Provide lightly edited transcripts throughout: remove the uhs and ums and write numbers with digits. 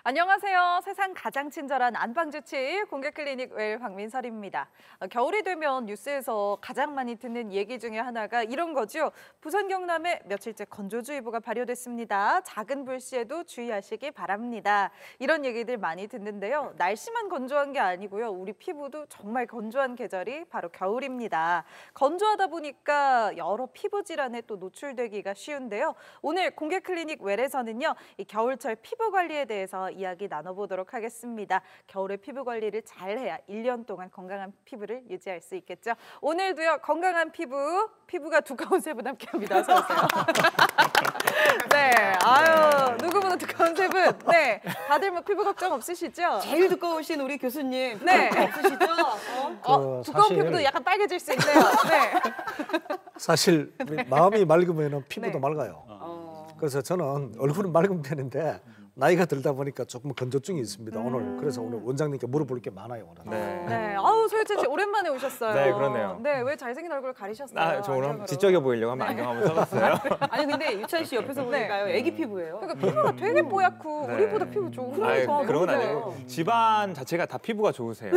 안녕하세요. 세상 가장 친절한 안방주치 공개클리닉 웰 황민설입니다. 겨울이 되면 뉴스에서 가장 많이 듣는 얘기 중에 하나가 이런 거죠. 부산 경남에 며칠째 건조주의보가 발효됐습니다. 작은 불씨에도 주의하시기 바랍니다. 이런 얘기들 많이 듣는데요. 날씨만 건조한 게 아니고요. 우리 피부도 정말 건조한 계절이 바로 겨울입니다. 건조하다 보니까 여러 피부 질환에 또 노출되기가 쉬운데요. 오늘 공개클리닉 웰에서는요. 이 겨울철 피부 관리에 대해서 이야기 나눠보도록 하겠습니다. 겨울에 피부 관리를 잘해야 1년 동안 건강한 피부를 유지할 수 있겠죠. 오늘도요 건강한 피부가 두꺼운 세 분 함께합니다. 어서 오세요. 네, 아유 누구보다 두꺼운 세 분. 네, 다들 뭐 피부 걱정 없으시죠? 제일 두꺼우신 우리 교수님. 네, 없으시죠? 두꺼운 사실... 피부도 약간 빨개질 수 있네요. 네. 사실 마음이 맑으면 피부도 네. 맑아요. 그래서 저는 얼굴은 맑은 편인데 나이가 들다 보니까 조금 건조증이 있습니다. 그래서 오늘 원장님께 물어볼 게 많아요. 오늘. 네. 아우 소유찬 씨 오랜만에 오셨어요. 네, 그러네요. 네, 왜 잘생긴 얼굴 가리셨어요? 저 오늘 한번 지적해 보이려고 한번 안경 한번 써봤어요. 아니 근데 유찬 씨 옆에서 보니까요, 애기 피부예요. 그러니까 피부가 되게 뽀얗고 네. 우리보다 피부 좋은 아니, 거 그런 건 아니고 집안 자체가 다 피부가 좋으세요.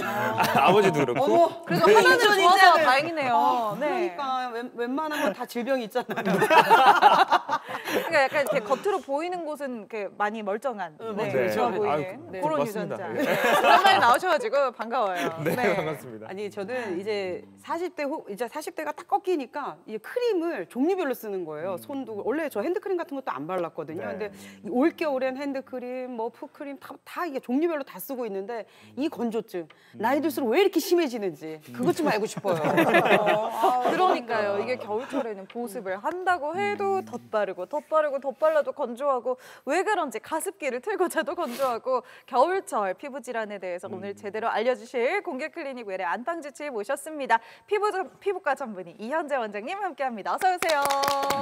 아버지도 그렇고. 어머, 그래서 하나는 좋아서 다행이네요. 네. 그러니까 웬만한 건 다 질병이 있잖아요. 그러니까 약간 이렇게 겉으로 보이는 곳은 이렇게 많이 멀쩡한, 네. 좋아 보이는 아유, 그런 고맙습니다. 유전자. 네. 오랜만에 나오셔가지고 반가워요. 네, 반갑습니다. 아니 저는 이제 40대가 딱 꺾이니까 이제 크림을 종류별로 쓰는 거예요. 손도 원래 저 핸드크림 같은 것도 안 발랐거든요. 네. 근데 올 겨울엔 핸드크림, 뭐 푸크림 다 이게 종류별로 다 쓰고 있는데 이 건조증 나이 들수록 왜 이렇게 심해지는지 그것 좀 알고 싶어요. 그러니까요. 이게 겨울철에는 보습을 한다고 해도 덧바르고 덧발라도 건조하고 왜 그런지 가습기를 틀고 자도 건조하고 겨울철 피부 질환에 대해서 오늘 제대로 알려주실 공개클리닉 웰의 안방주치 모셨습니다. 피부과 전문의 이현재 원장님 함께합니다. 어서 오세요.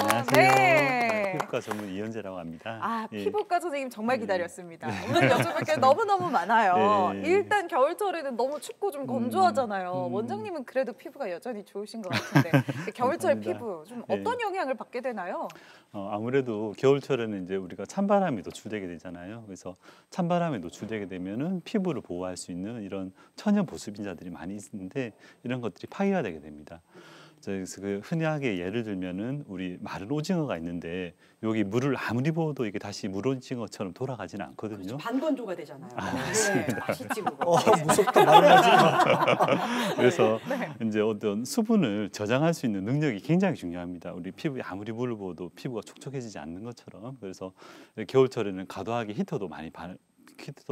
안녕하세요. 네. 피부과 전문 이현재라고 합니다. 아, 예. 피부과 선생님 정말 기다렸습니다. 오늘 여쭤볼 게 너무너무 많아요. 네. 일단 겨울철에는 너무 춥고 좀 건조하잖아요. 원장님은 그래도 피부가 여전히 좋으신 것 같은데 겨울철 감사합니다. 피부 좀 네. 어떤 영향을 받게 되나요? 아무래도 겨울철에는 이제 우리가 찬바람이 노출되게 되잖아요. 그래서 찬바람에 노출되게 되면은 피부를 보호할 수 있는 이런 천연 보습인자들이 많이 있는데 이런 것들이 파괴가 되게 됩니다. 그래서 그 흔하게 예를 들면은 우리 마른 오징어가 있는데 여기 물을 아무리 부어도 이게 다시 물 오징어처럼 돌아가지는 않거든요. 반건조가 되잖아요. 맞습니다. 네, 맛있지 그거. 무섭다 말하지. 그래서 이제 어떤 수분을 저장할 수 있는 능력이 굉장히 중요합니다. 우리 피부에 아무리 물을 부어도 피부가 촉촉해지지 않는 것처럼. 그래서 겨울철에는 과도하게 히터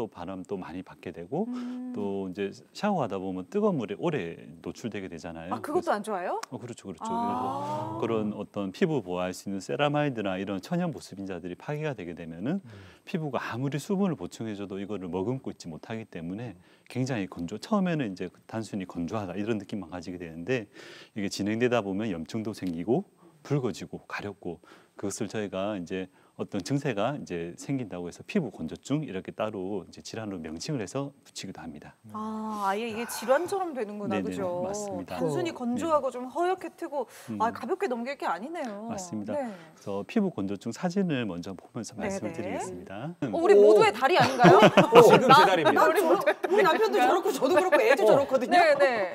바람도 많이 받게 되고 또 이제 샤워하다 보면 뜨거운 물에 오래 노출되게 되잖아요. 아, 그것도 안 좋아요? 그렇죠. 그래서 그런 어떤 피부 보호할 수 있는 세라마이드나 이런 천연 보습인자들이 파괴가 되게 되면은 피부가 아무리 수분을 보충해줘도 이거를 머금고 있지 못하기 때문에 굉장히 처음에는 이제 단순히 건조하다 이런 느낌만 가지게 되는데 이게 진행되다 보면 염증도 생기고 붉어지고 가렵고 그것을 저희가 이제 어떤 증세가 이제 생긴다고 해서 피부 건조증 이렇게 따로 이제 질환으로 명칭을 해서 붙이기도 합니다. 아예 이게 질환처럼 되는구나, 네네, 그죠? 맞습니다. 단순히 건조하고 좀 허옇게 트고 가볍게 넘길 게 아니네요. 맞습니다. 네. 그래서 피부 건조증 사진을 먼저 보면서 말씀을 네네. 드리겠습니다. 우리 모두의 달이 아닌가요? 지금 제 달입니다. 우리 남편도 저렇고 저도 그렇고 애도 저렇거든요. 네네.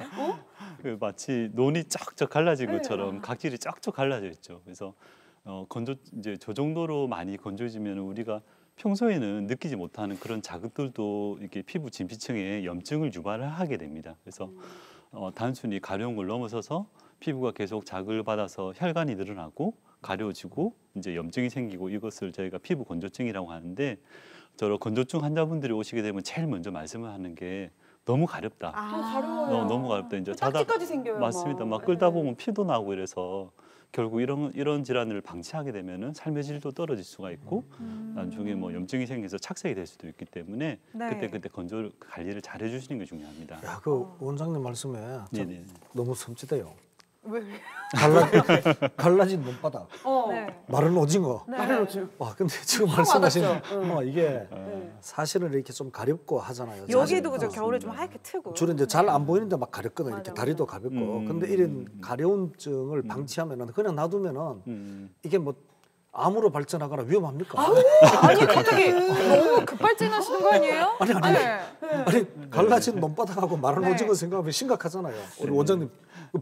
마치 논이 쫙쫙 갈라진 것처럼 각질이 쫙쫙 갈라져 있죠. 그래서 이제 저 정도로 많이 건조해지면 우리가 평소에는 느끼지 못하는 그런 자극들도 이렇게 피부 진피층에 염증을 유발을 하게 됩니다. 그래서 단순히 가려움을 넘어서서 피부가 계속 자극을 받아서 혈관이 늘어나고 가려워지고 이제 염증이 생기고 이것을 저희가 피부 건조증이라고 하는데 저런 건조증 환자분들이 오시게 되면 제일 먼저 말씀을 하는 게 너무 가렵다. 가려워요. 너무 가렵다. 이제 딱지까지 생겨요. 맞습니다. 막 끌다 보면 피도 나고 이래서 결국 이런 질환을 방치하게 되면은 삶의 질도 떨어질 수가 있고 나중에 뭐 염증이 생겨서 착색이 될 수도 있기 때문에 네. 그때 건조 관리를 잘 해주시는 게 중요합니다. 야, 그 원장님 말씀에 네네. 너무 섬찟해요. 왜? 갈라진 눈바닥, 네. 마른 오징어. 마른 오징어. 와, 근데 지금 말씀하신 와닿죠? 이게 사실은 이렇게 좀 가렵고 하잖아요. 여기도 그죠? 겨울에 좀 하얗게 트고. 주로 이제 잘 안 보이는데 막 가렵거든요. 이렇게 맞아, 다리도 가볍고. 근데 이런 가려움증을 방치하면은 그냥 놔두면은 이게 뭐 암으로 발전하거나 위험합니까? 아니 갑자기 너무 급발진하시는 거 아니에요? 아니 네. 아니 갈라진 논바닥하고 마른 네. 오징어 생각하면 심각하잖아요. 우리 원장님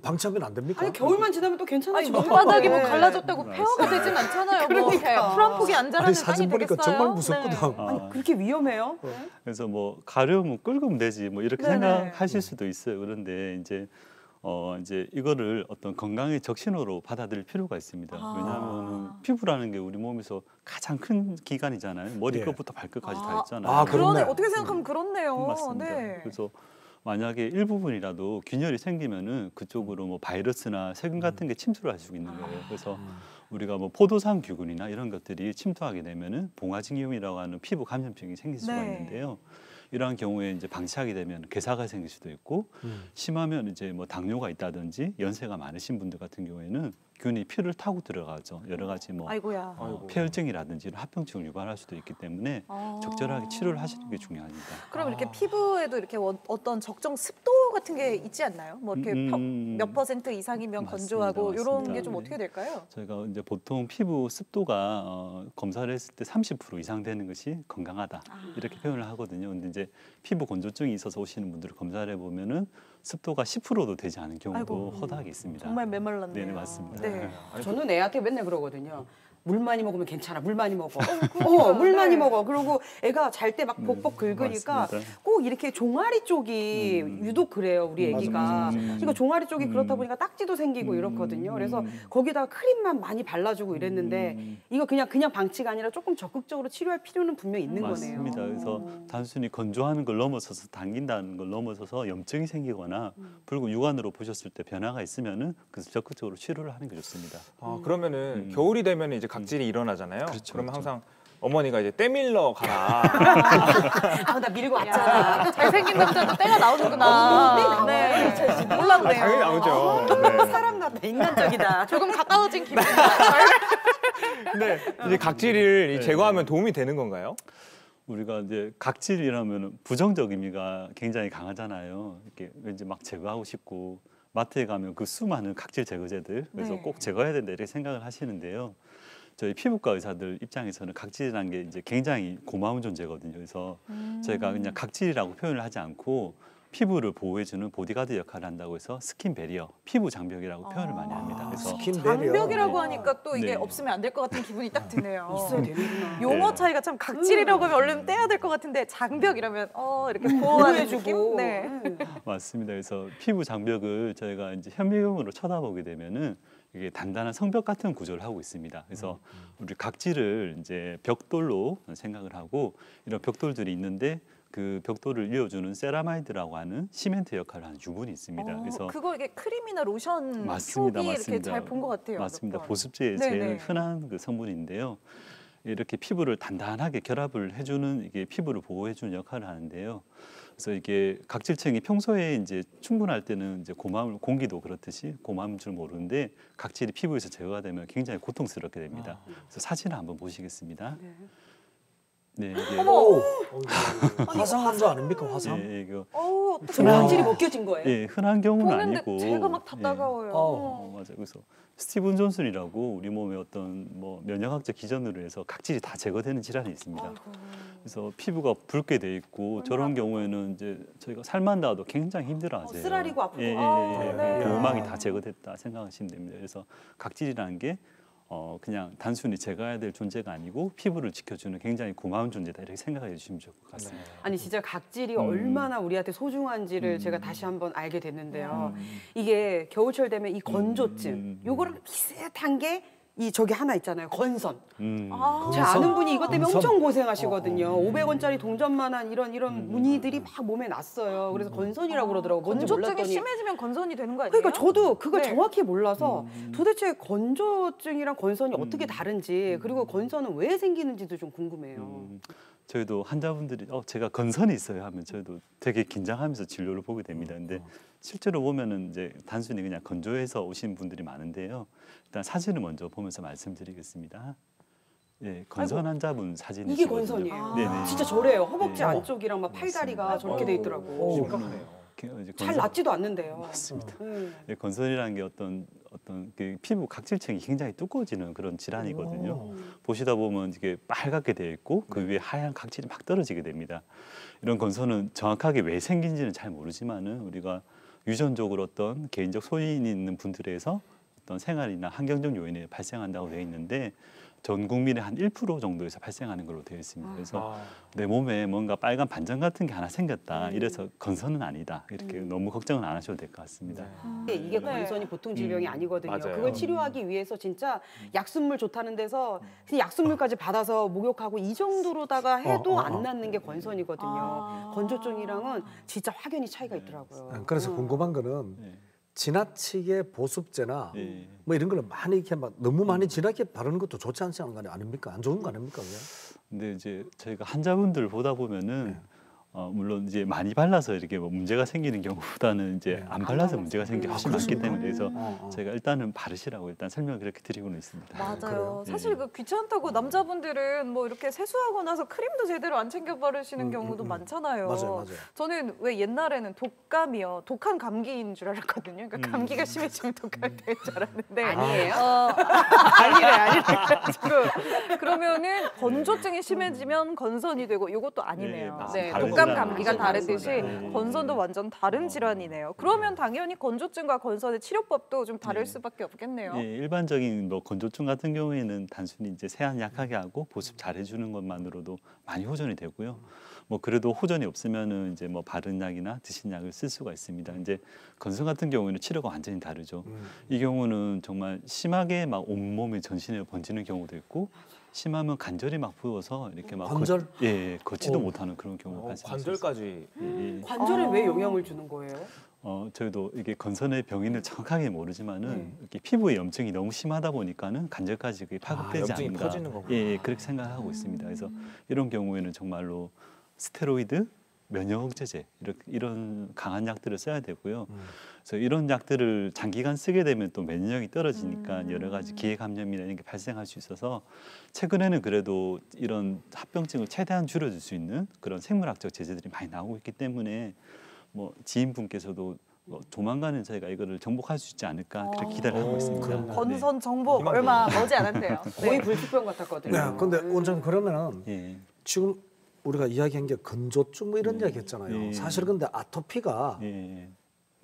방치하면 안 됩니까? 아니 겨울만 지나면 또 아니 괜찮아지죠. 논바닥이 뭐 네. 갈라졌다고 폐허가 되진 않잖아요. 뭐 그러니까. 풀 한 폭이 안 자라는 아니 산이 사진 보니까 되겠어요? 정말 무섭거든. 네. 아니 그렇게 위험해요? 그래서 뭐 가려우면 끌면 되지 뭐 이렇게 네네. 생각하실 수도 있어요. 그런데 이제 이거를 어떤 건강의 적신호로 받아들일 필요가 있습니다. 왜냐하면 피부라는 게 우리 몸에서 가장 큰 기관이잖아요. 머리끝부터 발끝까지 다 있잖아요. 아, 그러네. 그렇네. 어떻게 생각하면 그렇네요. 맞습니다. 네. 그래서 만약에 일부분이라도 균열이 생기면은 그쪽으로 뭐 바이러스나 세균 같은 게 침투를 할 수 있는 거예요. 그래서 우리가 뭐 포도상 균이나 이런 것들이 침투하게 되면은 봉화증염이라고 하는 피부 감염병이 생길 수가 네. 있는데요. 이러한 경우에 이제 방치하게 되면 괴사가 생길 수도 있고 심하면 이제 뭐 당뇨가 있다든지 연세가 많으신 분들 같은 경우에는 균이 피를 타고 들어가죠. 여러 가지 뭐 아이고야. 폐혈증이라든지 이런 합병증을 유발할 수도 있기 때문에 적절하게 치료를 하시는 게 중요합니다. 그럼 이렇게 피부에도 이렇게 어떤 적정 습도 같은 게 있지 않나요? 뭐 이렇게 몇 퍼센트 이상이면 맞습니다. 건조하고 이런 맞습니다. 게 좀 네. 어떻게 될까요? 저희가 이제 보통 피부 습도가 검사를 했을 때 30% 이상 되는 것이 건강하다 이렇게 표현을 하거든요. 근데 이제 피부 건조증이 있어서 오시는 분들을 검사를 해보면은 습도가 10%도 되지 않은 경우도 아이고. 허다하게 있습니다. 정말 메말랐네요. 네, 맞습니다. 네. 저는 애한테 맨날 그러거든요. 물 많이 먹으면 괜찮아. 물 많이 먹어. 물 많이 먹어. 그리고 애가 잘 때 막 복복 긁으니까 맞습니다. 꼭 이렇게 종아리 쪽이 유독 그래요. 우리 애기가. 그러니까 종아리 쪽이 그렇다 보니까 딱지도 생기고 이렇거든요. 그래서 거기다가 크림만 많이 발라주고 이랬는데 이거 그냥 방치가 아니라 조금 적극적으로 치료할 필요는 분명히 있는 맞습니다. 거네요. 그래서 단순히 건조하는 걸 넘어서서 당긴다는 걸 넘어서서 염증이 생기거나 붉은 육안으로 보셨을 때 변화가 있으면은 그래서 적극적으로 치료를 하는 게 좋습니다. 아, 그러면은 겨울이 되면 이제 각질이 일어나잖아요. 그렇죠, 그러면 그렇죠. 항상 어머니가 이제 때밀러 가라. 아, 나 밀고 왔잖아. 잘생긴 남자도 때가 나오는구나. 네. 몰랐네요. 당연히 나오죠. 네. 사람 같다. 인간적이다. 조금 가까워진 기분입니다. 근데 이제 각질을 제거하면 도움이 되는 건가요? 우리가 이제 각질이라면 부정적 의미가 굉장히 강하잖아요. 이렇게 왠지 막 제거하고 싶고 마트에 가면 그 수많은 각질 제거제들 그래서 네. 꼭 제거해야 된다 이렇게 생각을 하시는데요. 저희 피부과 의사들 입장에서는 각질이라는 게 이제 굉장히 고마운 존재거든요. 그래서 저희가 그냥 각질이라고 표현을 하지 않고 피부를 보호해주는 보디가드 역할을 한다고 해서 스킨 베리어, 피부 장벽이라고 표현을 많이 합니다. 그래서 스킨 베리어. 장벽이라고 하니까 또 이게 네. 없으면 안 될 것 같은 기분이 딱 드네요. 있어야 되는구나. 용어 네. 차이가 참 각질이라고 하면 얼른 떼야 될 것 같은데 장벽이라면 이렇게 보호하는 느낌? 보호해주고. 네. 맞습니다. 그래서 피부 장벽을 저희가 이제 현미경으로 쳐다보게 되면은 이게 단단한 성벽 같은 구조를 하고 있습니다. 그래서 우리 각질을 이제 벽돌로 생각을 하고 이런 벽돌들이 있는데 그 벽돌을 이어주는 세라마이드라고 하는 시멘트 역할을 하는 유분이 있습니다. 그래서 그거 이게 크림이나 로션 맞습니다, 쪽이 이렇게 맞습니다. 잘 본 것 같아요. 맞습니다. 몇 번. 보습제의 네네. 제일 흔한 그 성분인데요. 이렇게 피부를 단단하게 결합을 해주는 이게 피부를 보호해주는 역할을 하는데요. 그래서 이게 각질층이 평소에 이제 충분할 때는 이제 고마움을 공기도 그렇듯이 고마움을 줄 모르는데 각질이 피부에서 제거가 되면 굉장히 고통스럽게 됩니다. 그래서 사진을 한번 보시겠습니다. 네, 이게 오, 화상 환자 아닙니까 화상? 예, 이거 지금 각질이 벗겨진 거예요. 예, 흔한 경우는 보는데 아니고 제가 막 다 예. 따가워요. 맞아요. 그래서 스티븐 존슨이라고 우리 몸의 어떤 뭐 면역학적 기전으로 해서 각질이 다 제거되는 질환이 있습니다. 그래서 피부가 붉게 돼 있고 저런 경우에는 이제 저희가 살만 닿아도 굉장히 힘들어하세요. 쓰라리고 아프고. 예, 예, 아, 예. 네. 그 음악이 다 제거됐다 생각하시면 됩니다. 그래서 각질이라는 게 그냥 단순히 제거해야 될 존재가 아니고 피부를 지켜주는 굉장히 고마운 존재다 이렇게 생각해 주시면 좋을 것 같습니다. 아니 진짜 각질이 얼마나 우리한테 소중한지를 제가 다시 한번 알게 됐는데요. 이게 겨울철 되면 이 건조증, 요거랑 비슷한 게 이 저기 하나 있잖아요. 건선. 제 아는 분이 이것 때문에 건선? 엄청 고생하시거든요. 500원짜리 동전만한 이런 무늬들이 막 몸에 났어요. 그래서 건선이라고 그러더라고요. 뭔지 건조증이 몰랐더니. 심해지면 건선이 되는 거 아니에요? 그러니까 저도 그걸 네. 정확히 몰라서 도대체 건조증이랑 건선이 어떻게 다른지 그리고 건선은 왜 생기는지도 좀 궁금해요. 저희도 환자분들이 제가 건선이 있어요 하면 저희도 되게 긴장하면서 진료를 보게 됩니다. 근데 실제로 보면은 이제 단순히 그냥 건조해서 오신 분들이 많은데요. 일단 사진을 먼저 보면서 말씀드리겠습니다. 예, 건선 환자분 사진이 이게 건선이에요. 네네. 진짜 저래요. 허벅지 네. 안쪽이랑 막 팔다리가 저렇게 돼 있더라고. 심각하네요. 이제 잘 낫지도 않는데요. 맞습니다. 예, 건선이라는 게 어떤 어떤 그 피부 각질층이 굉장히 두꺼워지는 그런 질환이거든요. 보시다 보면 이게 빨갛게 되어 있고 그 위에 하얀 각질이 막 떨어지게 됩니다. 이런 건선은 정확하게 왜 생긴지는 잘 모르지만은 우리가 유전적으로 어떤 개인적 소인이 있는 분들에서 어떤 생활이나 환경적 요인에 발생한다고 되어 있는데 전 국민의 한 1% 정도에서 발생하는 걸로 되어 있습니다. 그래서 내 몸에 뭔가 빨간 반점 같은 게 하나 생겼다. 이래서 건선은 아니다. 이렇게 너무 걱정은 안 하셔도 될 것 같습니다. 이게 네. 건선이 보통 질병이 아니거든요. 맞아요. 그걸 치료하기 위해서 진짜 약순물 좋다는 데서 그냥 약순물까지 받아서 목욕하고 이 정도로다가 해도 안 낫는 게 건선이거든요. 건조증이랑은 진짜 확연히 차이가 있더라고요. 그래서 궁금한 거는 네. 지나치게 보습제나 네. 뭐 이런 걸 많이 이렇게 막 너무 많이 진하게 바르는 것도 좋지 않지 않은 거 아닙니까? 안 좋은 거 아닙니까? 그게? 근데 이제 저희가 환자분들 보다 보면은 물론 이제 많이 발라서 이렇게 뭐 문제가 생기는 경우보다는 이제 안 발라서 문제가 생기는 게 훨씬 많기 때문에 그래서 저희가 일단은 바르시라고 일단 설명을 그렇게 드리고는 있습니다. 맞아요. 그래요? 사실 그 귀찮다고 남자분들은 뭐 이렇게 세수하고 나서 크림도 제대로 안 챙겨 바르시는 경우도 많잖아요. 맞아요. 저는 왜 옛날에는 독감이요, 독한 감기인 줄 알았거든요. 그러니까 감기가 심해지면 독감이 될 줄 알았는데 아니에요? 아니래. 그러면은 건조증이 심해지면 건선이 되고 이것도 아니네요. 네, 네, 다른 독감 질환 감기가 아니죠. 다르듯이 네. 건선도 완전 다른 질환이네요. 그러면 당연히 건조증과 건선의 치료법도 좀 다를 네. 수밖에 없겠네요. 예, 일반적인 뭐 건조증 같은 경우에는 단순히 이제 세안 약하게 하고 보습 잘 해주는 것만으로도 많이 호전이 되고요. 뭐 그래도 호전이 없으면은 이제 뭐 바른 약이나 드신 약을 쓸 수가 있습니다. 이제 건선 같은 경우에는 치료가 완전히 다르죠. 이 경우는 정말 심하게 막 온몸에 전신에 번지는 경우도 있고 심하면 관절이 막 부어서 이렇게 막 관절? 걷지도 못하는 그런 경우가 발생할 수 있어요. 관절까지. 예, 예. 관절에 왜 영향을 주는 거예요? 저희도 이게 건선의 병인을 정확하게 모르지만은 이렇게 피부에 염증이 너무 심하다 보니까는 관절까지 그게 파급되지 염증이 않는가. 퍼지는 거구나. 예, 그렇게 생각하고 있습니다. 그래서 이런 경우에는 정말로 스테로이드, 면역 억제제 이런 강한 약들을 써야 되고요. 그래서 이런 약들을 장기간 쓰게 되면 또 면역력이 떨어지니까 여러 가지 기회 감염이나 이런 게 발생할 수 있어서 최근에는 그래도 이런 합병증을 최대한 줄여줄 수 있는 그런 생물학적 제재들이 많이 나오고 있기 때문에 뭐 지인분께서도 뭐 조만간은 저희가 이거를 정복할 수 있지 않을까 그렇게 기대를 하고 있습니다. 건선 정복 얼마 머지 않았대요. 거의 불치병 같았거든요. 네, 근데 원장님 그러면은 예. 지금 우리가 이야기한 게 건조증 뭐 이런 이야기 했잖아요. 예. 사실 근데 아토피가 예.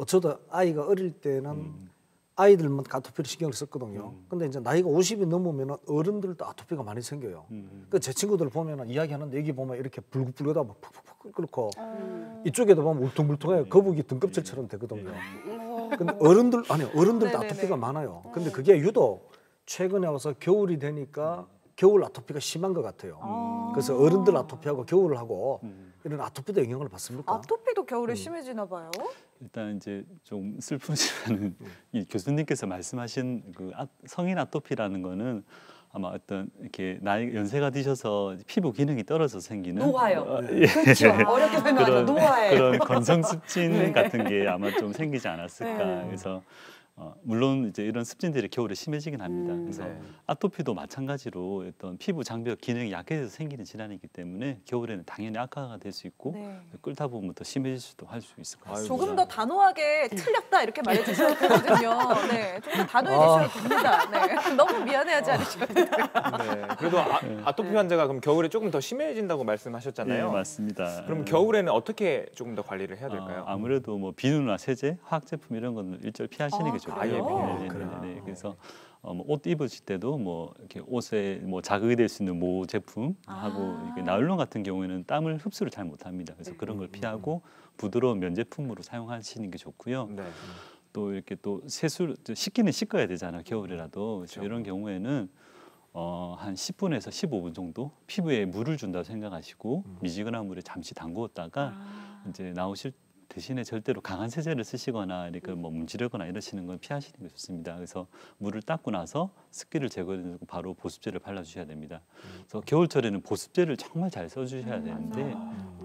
저도 아이가 어릴 때는 아이들만 아토피를 신경을 썼거든요. 근데 이제 나이가 50이 넘으면 어른들도 아토피가 많이 생겨요. 그 제 친구들 보면 이야기하는데 여기 보면 이렇게 불긋불긋하고 막 푹푹푹 끓고 이쪽에도 보면 울퉁불퉁해요. 거북이 등껍질처럼 되거든요. 근데 어른들도 네네네. 아토피가 많아요. 근데 그게 유독 최근에 와서 겨울이 되니까 겨울 아토피가 심한 것 같아요. 그래서 어른들 아토피하고 겨울하고 이런 아토피도 영향을 받습니까? 아토피도 겨울에 심해지나 봐요. 일단 이제 좀 슬프지만은 이 교수님께서 말씀하신 그 성인 아토피라는 거는 아마 어떤 이렇게 나이 연세가 드셔서 피부 기능이 떨어져서 생기는 노화요. 예. 그렇죠. 어렵게 설명하죠. 노화예요. 그런 건성 습진 같은 게 아마 좀 생기지 않았을까. 그래서 물론 이제 이런 습진들이 겨울에 심해지긴 합니다. 그래서 네. 아토피도 마찬가지로 어떤 피부 장벽 기능이 약해져서 생기는 질환이기 때문에 겨울에는 당연히 악화가 될 수 있고 네. 끓다 보면 더 심해질 수도 할 수 있을 것 같습니다. 조금 더 단호하게 틀렸다 이렇게 말해주셔도 되거든요. 네, 좀 더 단호해 주셔도 됩니다. 네, 너무 미안해하지 않으셔도 돼요. 네. 그래도 아토피 환자가 그럼 겨울에 조금 더 심해진다고 말씀하셨잖아요. 네, 맞습니다. 그럼 겨울에는 어떻게 조금 더 관리를 해야 될까요? 아무래도 뭐 비누나 세제, 화학 제품 이런 건 일절 피하시는 게 좋고요. 아예 네, 네. 그래서 뭐옷 입으실 때도 뭐 이렇게 옷에 뭐 자극이 될 수 있는 모 제품하고 이렇게 나일론 같은 경우에는 땀을 흡수를 잘 못합니다. 그래서 그런 걸 피하고 부드러운 면 제품으로 사용하시는 게 좋고요. 네. 또 이렇게 또 세수 씻기는 씻어야 되잖아요. 겨울이라도 그렇죠. 이런 경우에는 한 10분에서 15분 정도 피부에 물을 준다고 생각하시고 미지근한 물에 잠시 담그었다가 이제 나오실 대신에 절대로 강한 세제를 쓰시거나 이렇게 뭐 문지르거나 이러시는 건 피하시는 게 좋습니다. 그래서 물을 닦고 나서 습기를 제거해주고 바로 보습제를 발라주셔야 됩니다. 그래서 겨울철에는 보습제를 정말 잘 써주셔야 되는데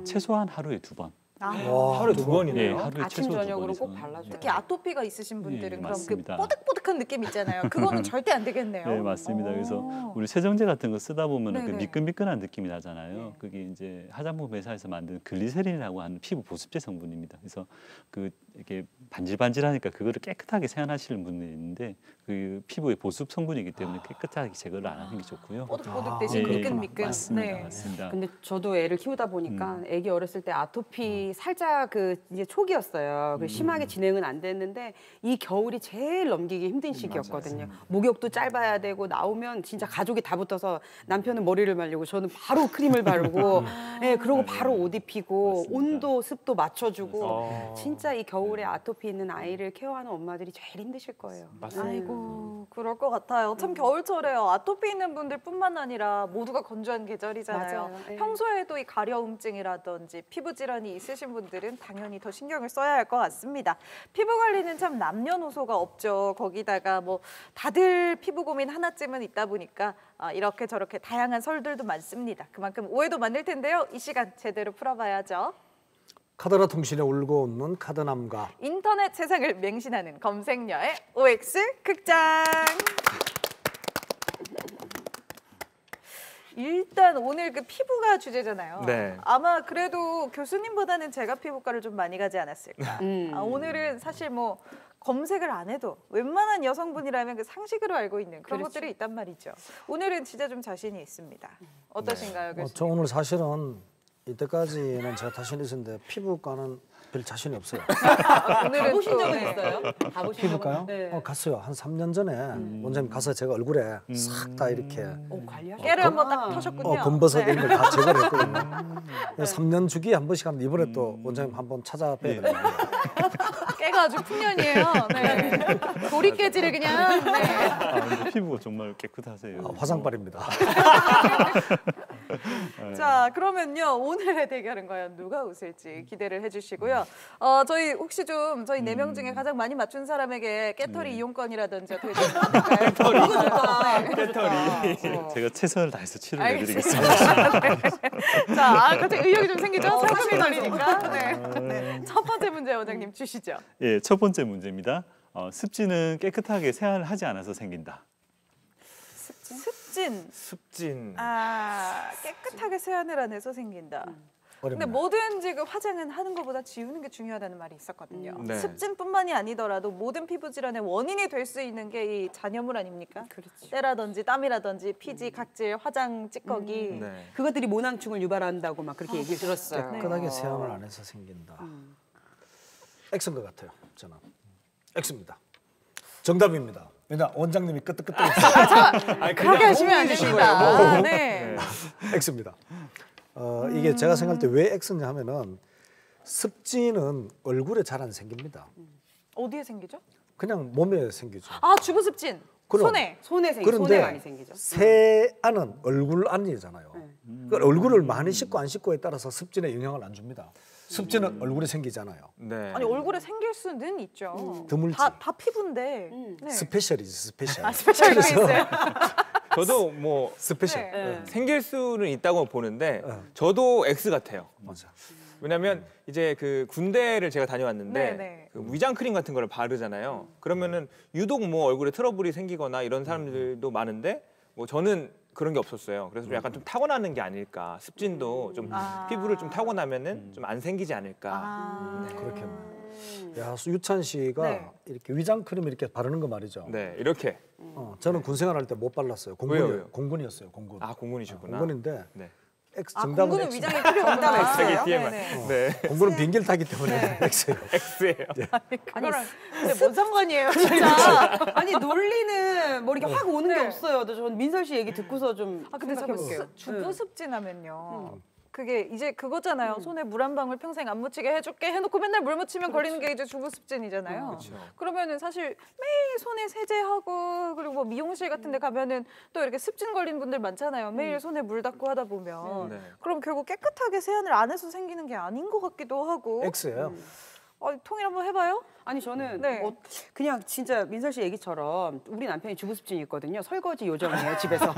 최소한 하루에 2번. 하루에 2번이네요. 네, 하루에 아침 최소 저녁으로 2번에서. 꼭 발라줘요. 특히 아토피가 있으신 분들은 네, 그럼 그 맞습니다. 뽀득뽀득한 느낌 있잖아요. 그거는 절대 안 되겠네요. 네, 맞습니다. 그래서 우리 세정제 같은 거 쓰다 보면 그 네네. 미끈미끈한 느낌이 나잖아요. 그게 이제 화장품 회사에서 만든 글리세린이라고 하는 피부 보습제 성분입니다. 그래서 그 이게 반질반질하니까 그거를 깨끗하게 세안하시는 분들이 있는데 그 피부의 보습 성분이기 때문에 깨끗하게 제거를 안 하는 게 좋고요. 뽀득뽀득 대신 예, 미끈미끈. 맞습니다, 네. 맞습니다. 근데 저도 애를 키우다 보니까 애기 어렸을 때 아토피 살짝 그 이제 초기였어요. 그 심하게 진행은 안 됐는데 이 겨울이 제일 넘기기 힘든 시기였거든요. 목욕도 짧아야 되고 나오면 진짜 가족이 다 붙어서 남편은 머리를 말리고 저는 바로 크림을 바르고 예, 그러고 바로 옷 입히고 맞습니다. 온도 습도 맞춰주고 진짜 이 겨울에 아토피 있는 아이를 케어하는 엄마들이 제일 힘드실 거예요. 아이고 그럴 것 같아요. 참 겨울철에요. 아토피 있는 분들뿐만 아니라 모두가 건조한 계절이잖아요. 맞아요. 네. 평소에도 이 가려움증이라든지 피부 질환이 있으신 분들은 당연히 더 신경을 써야 할 것 같습니다. 피부 관리는 참 남녀노소가 없죠. 거기다가 뭐 다들 피부 고민 하나쯤은 있다 보니까 이렇게 저렇게 다양한 설들도 많습니다. 그만큼 오해도 많을 텐데요. 이 시간 제대로 풀어봐야죠. 카더라 통신에 울고 웃는 카드남과 인터넷 세상을 맹신하는 검색녀의 OX 극장. 일단 오늘 그 피부가 주제잖아요. 네. 아마 그래도 교수님보다는 제가 피부과를 좀 많이 가지 않았을까. 오늘은 사실 뭐 검색을 안 해도 웬만한 여성분이라면 그 상식으로 알고 있는 그런 그렇죠. 것들이 있단 말이죠. 오늘은 진짜 좀 자신이 있습니다. 어떠신가요, 교수님? 저 오늘 사실은 이때까지는 제가 자신 있었는데 피부과는 별 자신이 없어요. 오늘은 가보신 또, 적은 네. 있어요? 가보신 피부과요? 적은? 네. 갔어요. 한 3년 전에 원장님 가서 제가 얼굴에 싹 다 이렇게 관리하셨 깨를 한번 딱 터셨군요. 검버섯 네. 이런 걸 다 제거를 했거든요. 3년 주기에 한 번씩 하는데 이번에 또 원장님 한번 찾아뵈야 돼요. 깨가 아주 풍년이에요. 네. 도리깨지를 그냥. 네. 근데 피부가 정말 깨끗하세요. 화상발입니다. 자, 그러면요. 오늘의 대결은 과연 누가 웃을지 기대를 해주시고요. 저희 혹시 좀 저희 4명 중에 가장 많이 맞춘 사람에게 깨터리 이용권이라든지 어떻게 좀 될까요? 이거 좋다. 이거 좋다. 제가 최선을 다해서 치료를 알겠습니다. 해드리겠습니다. 자, 갑자기 의욕이 좀 생기죠? 상품이 걸리니까. 네. 첫 번째 문제 원장님 주시죠. 예, 첫 번째 문제입니다. 습진은 깨끗하게 세안을 하지 않아서 생긴다. 습진. 습진. 깨끗하게 세안을 안 해서 생긴다. 근데 어렵네요. 뭐든지 그 화장은 하는 것보다 지우는 게 중요하다는 말이 있었거든요. 네. 습진뿐만이 아니더라도 모든 피부 질환의 원인이 될 수 있는 게 이 잔여물 아닙니까? 그렇죠. 때라든지 땀이라든지 피지, 각질, 화장 찌꺼기. 네. 그것들이 모낭충을 유발한다고 막 그렇게 얘기를 들었어요. 깨끗하게 세안을 안 해서 생긴다. X인 것 같아요. 저는 X입니다. 정답입니다. 왜냐 원장님이 끄떡끄떡 그렇게 하시면 안 됩니다. 네. X입니다. 이게 제가 생각할 때 왜 X냐 하면은 습진은 얼굴에 잘 안 생깁니다. 어디에 생기죠? 그냥 몸에 생기죠. 주부 습진. 그럼. 손에. 손에 그런데 많이 생기죠. 세안은 얼굴 안이잖아요. 그러니까 얼굴을 많이 씻고 안 씻고에 따라서 습진에 영향을 안 줍니다. 습진은 얼굴에 생기잖아요. 네. 아니 얼굴에 생길 수는 있죠. 드물지. 다 피부인데. 네. 스페셜이지 스페셜. 스페셜 게 있어요. 저도 뭐 스페셜. 네. 생길 수는 있다고 보는데 네. 저도 X 같아요. 맞아. 왜냐면 이제 그 군대를 제가 다녀왔는데 네. 그 위장 크림 같은 거를 바르잖아요. 그러면은 유독 뭐 얼굴에 트러블이 생기거나 이런 사람들도 많은데 뭐 저는 그런 게 없었어요. 그래서 좀 약간 좀 타고나는 게 아닐까. 습진도 좀 피부를 좀 타고나면은 좀 안 생기지 않을까. 그렇겠네. 야, 유찬 씨가 네. 이렇게 위장 크림 이렇게 바르는 거 말이죠. 네, 이렇게. 저는 군 생활할 때 못 발랐어요. 왜요? 공군이었어요. 공군. 공군이시구나. 공군인데 네. X 정답은 공군은 X. 위장이 필요 없다. 갑자기 TMI. 네. 공군은 비행기를 타기 때문에 X예요. X예요. 그거랑 근데 뭔 상관이에요, 진짜. 아니 논리는 뭐 이렇게 확 오는 게 네. 없어요. 전 민설 씨 얘기 듣고서 좀 근데 생각해 볼게요. 주부 습진하면요. 그게 이제 그거잖아요. 손에 물 한 방울 평생 안 묻히게 해줄게 해놓고 맨날 물 묻히면 걸리는 게 이제 주부 습진이잖아요. 그렇죠. 그러면은 사실 매일 손에 세제하고 그리고 뭐 미용실 같은 데 가면은 또 이렇게 습진 걸리는 분들 많잖아요. 매일 손에 물 닦고 하다 보면. 네. 그럼 결국 깨끗하게 세안을 안 해서 생기는 게 아닌 것 같기도 하고. X예요. 통일 한번 해봐요. 아니 저는 네. 그냥 진짜 민설 씨 얘기처럼 우리 남편이 주부습진이 있거든요. 설거지 요정이에요 집에서.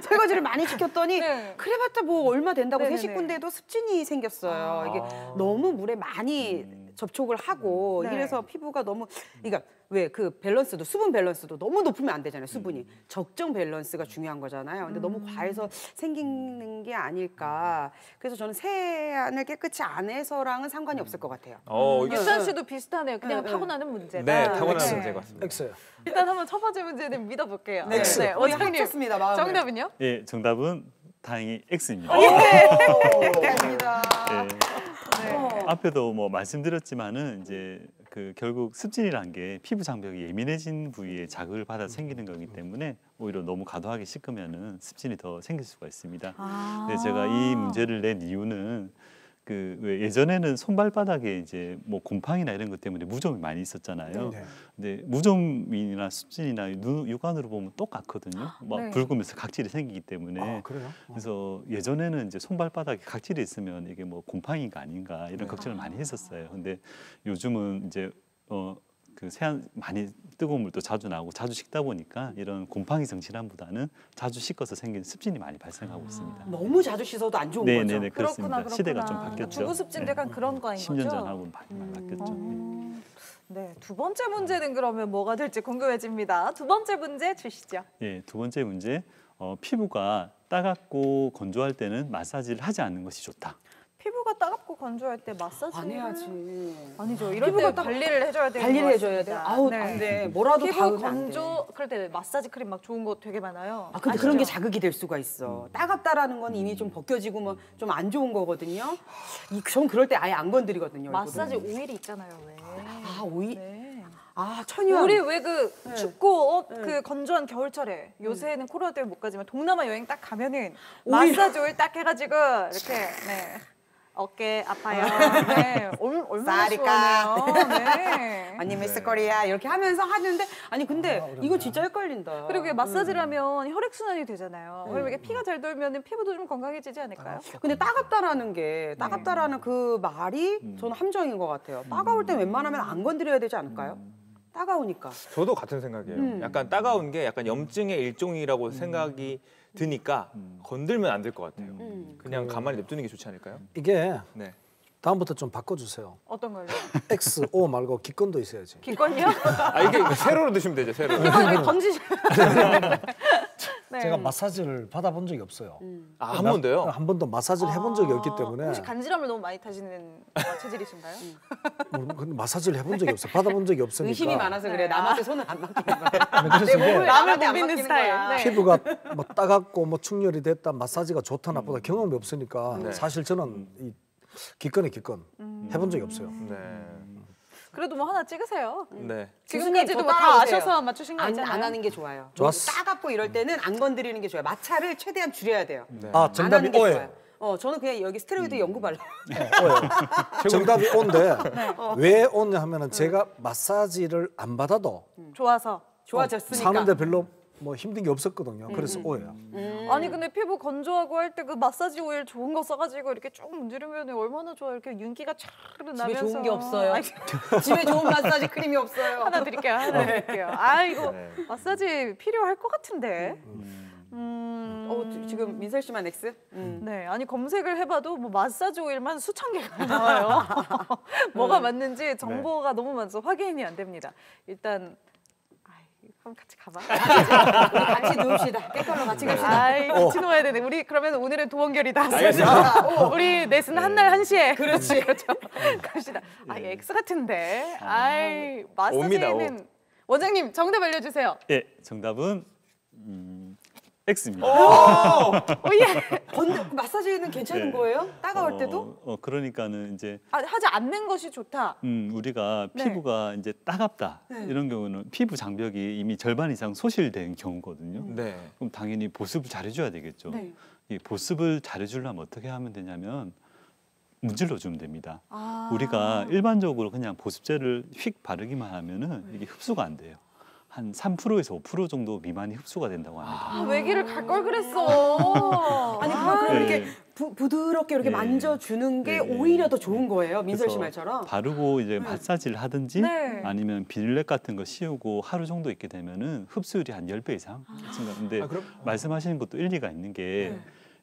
설거지를 많이 시켰더니 네. 그래봤자 뭐 얼마 된다고 세 네네네. 식구인데도 습진이 생겼어요. 이게 너무 물에 많이 접촉을 하고 네. 이래서 피부가 너무 그러니까 왜 그 밸런스도 수분 밸런스도 너무 높으면 안 되잖아요. 수분이 적정 밸런스가 중요한 거잖아요. 근데 너무 과해서 생기는 게 아닐까. 그래서 저는 세안을 깨끗이 안 해서랑은 상관이 없을 것 같아요. 유산 씨도 비슷하네요. 그냥 타고나는 문제다. 네, 타고나는 네. 문제 같습니다. X예요. 일단 한번 첫 번째 문제는 믿어볼게요. 네, 네, 우리 원장님 합쳤습니다. 마음을. 정답은요? 예, 정답은 다행히 X입니다. 감사합니다. 예. 앞에도 뭐 말씀드렸지만은 이제 그 결국 습진이란 게 피부 장벽이 예민해진 부위에 자극을 받아 생기는 거기 때문에 오히려 너무 과도하게 씻으면은 습진이 더 생길 수가 있습니다. 근데 제가 이 문제를 낸 이유는 그 왜 예전에는 손발바닥에 이제 뭐 곰팡이나 이런 것 때문에 무좀이 많이 있었잖아요. 네. 근데 무좀이나 습진이나 육안으로 보면 똑같거든요. 막 네. 붉으면서 각질이 생기기 때문에. 아, 그래요? 그래서 예전에는 이제 손발바닥에 각질이 있으면 이게 뭐 곰팡이가 아닌가 이런 걱정을 많이 했었어요. 근데 요즘은 이제 그 세안 많이 뜨거운 물도 자주 나오고 자주 씻다 보니까 이런 곰팡이성 질환보다는 자주 씻어서 생기는 습진이 많이 발생하고 있습니다. 너무 자주 씻어도 안 좋은 거죠. 네네네 그렇습니다. 그렇구나. 시대가 좀 바뀌었죠. 중구습진도 약간 그런 거인 10년 거죠? 전하고는 많이 바뀌었죠. 네, 두 번째 문제는 그러면 뭐가 될지 궁금해집니다. 두 번째 문제 주시죠. 예, 두 번째 문제 피부가 따갑고 건조할 때는 마사지를 하지 않는 것이 좋다. 피부가 따갑고 건조할 때 마사지 안 해야지. 아니죠. 이럴 때 피부가 관리를 해줘야 돼요. 관리를 해줘야 돼요. 아우 안 돼. 뭐라도 피부 닿으면 안 돼. 건조 그럴 때 마사지 크림 막 좋은 거 되게 많아요. 아 근데 아시죠? 그런 게 자극이 될 수가 있어. 따갑다라는 건 이미 좀 벗겨지고 뭐 좀 안 좋은 거거든요. 전 그럴 때 아예 안 건드리거든요. 마사지 얼굴은. 오일이 있잖아요. 왜? 아 오이. 네. 아 천연. 우리 왜 그 네. 춥고 그 건조한 겨울철에 요새는 코로나 때문에 못 가지만 동남아 여행 딱 가면은 오일. 마사지 오일 딱 해가지고 이렇게 네. 어깨 아파요. 네. 얼마나 쌀이까. 시원해요. 네. 아니 미스 코리아 이렇게 하면서 하는데 아니 근데 이거 진짜 헷갈린다. 그리고 이게 마사지를 하면 혈액순환이 되잖아요. 그럼 이게 피가 잘 돌면 피부도 좀 건강해지지 않을까요? 근데 따갑다라는 게 따갑다라는 그 말이 저는 함정인 것 같아요. 따가울 땐 웬만하면 안 건드려야 되지 않을까요? 따가우니까. 저도 같은 생각이에요. 약간 따가운 게 약간 염증의 일종이라고 생각이 드니까 건들면 안 될 것 같아요. 그냥 가만히 냅두는 게 좋지 않을까요? 이게 네. 다음부터 좀 바꿔주세요. 어떤 걸요? X, O 말고 기권도 있어야지. 기권이요? 아 이게 세로로 드시면 되죠. 세로. 기권 던지시. 네. 제가 마사지를 받아본 적이 없어요. 아, 한 번도요? 한 번도 마사지를 해본 적이 없기 때문에 혹시 간지럼을 너무 많이 타시는 체질이신가요? 근데 마사지를 해본 적이 없어요. 받아본 적이 없으니까. 의심이 많아서 그래. 네. 남한테 손을 안 맡기는 거야. 그래서 이게 남을 남한테 못 안 믿는 맡기는 스타일. 거야. 네. 피부가 뭐 따갑고 뭐 충혈이 됐다, 마사지가 좋다 나쁘다 경험이 없으니까 네. 사실 저는 이 기권에 기권 해본 적이 없어요. 네. 그래도 뭐 하나 찍으세요. 네. 지금까지도 교수님, 뭐 저 다 따라오세요. 아셔서 맞추신 거 안 있잖아요. 하는 게 좋아요. 좋았어. 따갑고 이럴 때는 안 건드리는 게 좋아요. 마찰을 최대한 줄여야 돼요. 아 안 정답이 하는 게 O예요. 좋아요. 저는 그냥 여기 스테로이드 연구 발라. O예요. 정답이 O인데 왜 O냐 하면은 제가 마사지를 안 받아도 좋아서. 좋아졌으니까. 사는데 별로 뭐 힘든 게 없었거든요. 그래서 O예요. 아니 근데 피부 건조하고 할 때 그 마사지 오일 좋은 거 써가지고 이렇게 쭉 문지르면 얼마나 좋아. 이렇게 윤기가 촤르르 집에 나면서. 좋은 게 없어요. 아이, 집에 좋은 마사지 크림이 없어요. 하나 드릴게요. 하나 드릴게요. 아 이거 네. 마사지 필요할 것 같은데. 지금 민설 씨만 X? 네, 아니 검색을 해봐도 뭐 마사지 오일만 수천 개가 나와요. 뭐가 맞는지 정보가 너무 많아서 확인이 안 됩니다. 일단 그럼 같이 가봐. 우리 같이 누웁시다. 깨끗로 같이 갑시다. 아이 같이 놓아야 되네. 우리 그러면 오늘은 도원결이다. 알겠습니다. 우리 넷은 한날 1시에. 그렇지. 그렇죠. 갑시다. 아 X 같은데. 아이 마사지는 원장님 정답 알려주세요. 예, 정답은 X입니다. 오예. 마사지는 괜찮은 네. 거예요? 따가울 때도? 그러니까는 이제 하지 않는 것이 좋다. 우리가 네. 피부가 이제 따갑다 이런 경우는 피부 장벽이 이미 절반 이상 소실된 경우거든요. 네. 그럼 당연히 보습을 잘해줘야 되겠죠. 네. 이 보습을 잘해주려면 어떻게 하면 되냐면 문질러 주면 됩니다. 아. 우리가 일반적으로 그냥 보습제를 휙 바르기만 하면은 이게 흡수가 안 돼요. 한 3%에서 5% 정도 미만이 흡수가 된다고 합니다. 아, 외기를 갈 걸 그랬어. 아니 그럼 네. 이렇게 부드럽게 이렇게 네. 만져주는 게 네. 오히려 더 좋은 거예요. 민설 씨 그래서 말처럼. 바르고 이제 마사지를 하든지 네. 아니면 비닐랩 같은 거 씌우고 하루 정도 있게 되면은 흡수율이 한 10배 이상 증가하는데 아, 그럼? 말씀하시는 것도 일리가 있는 게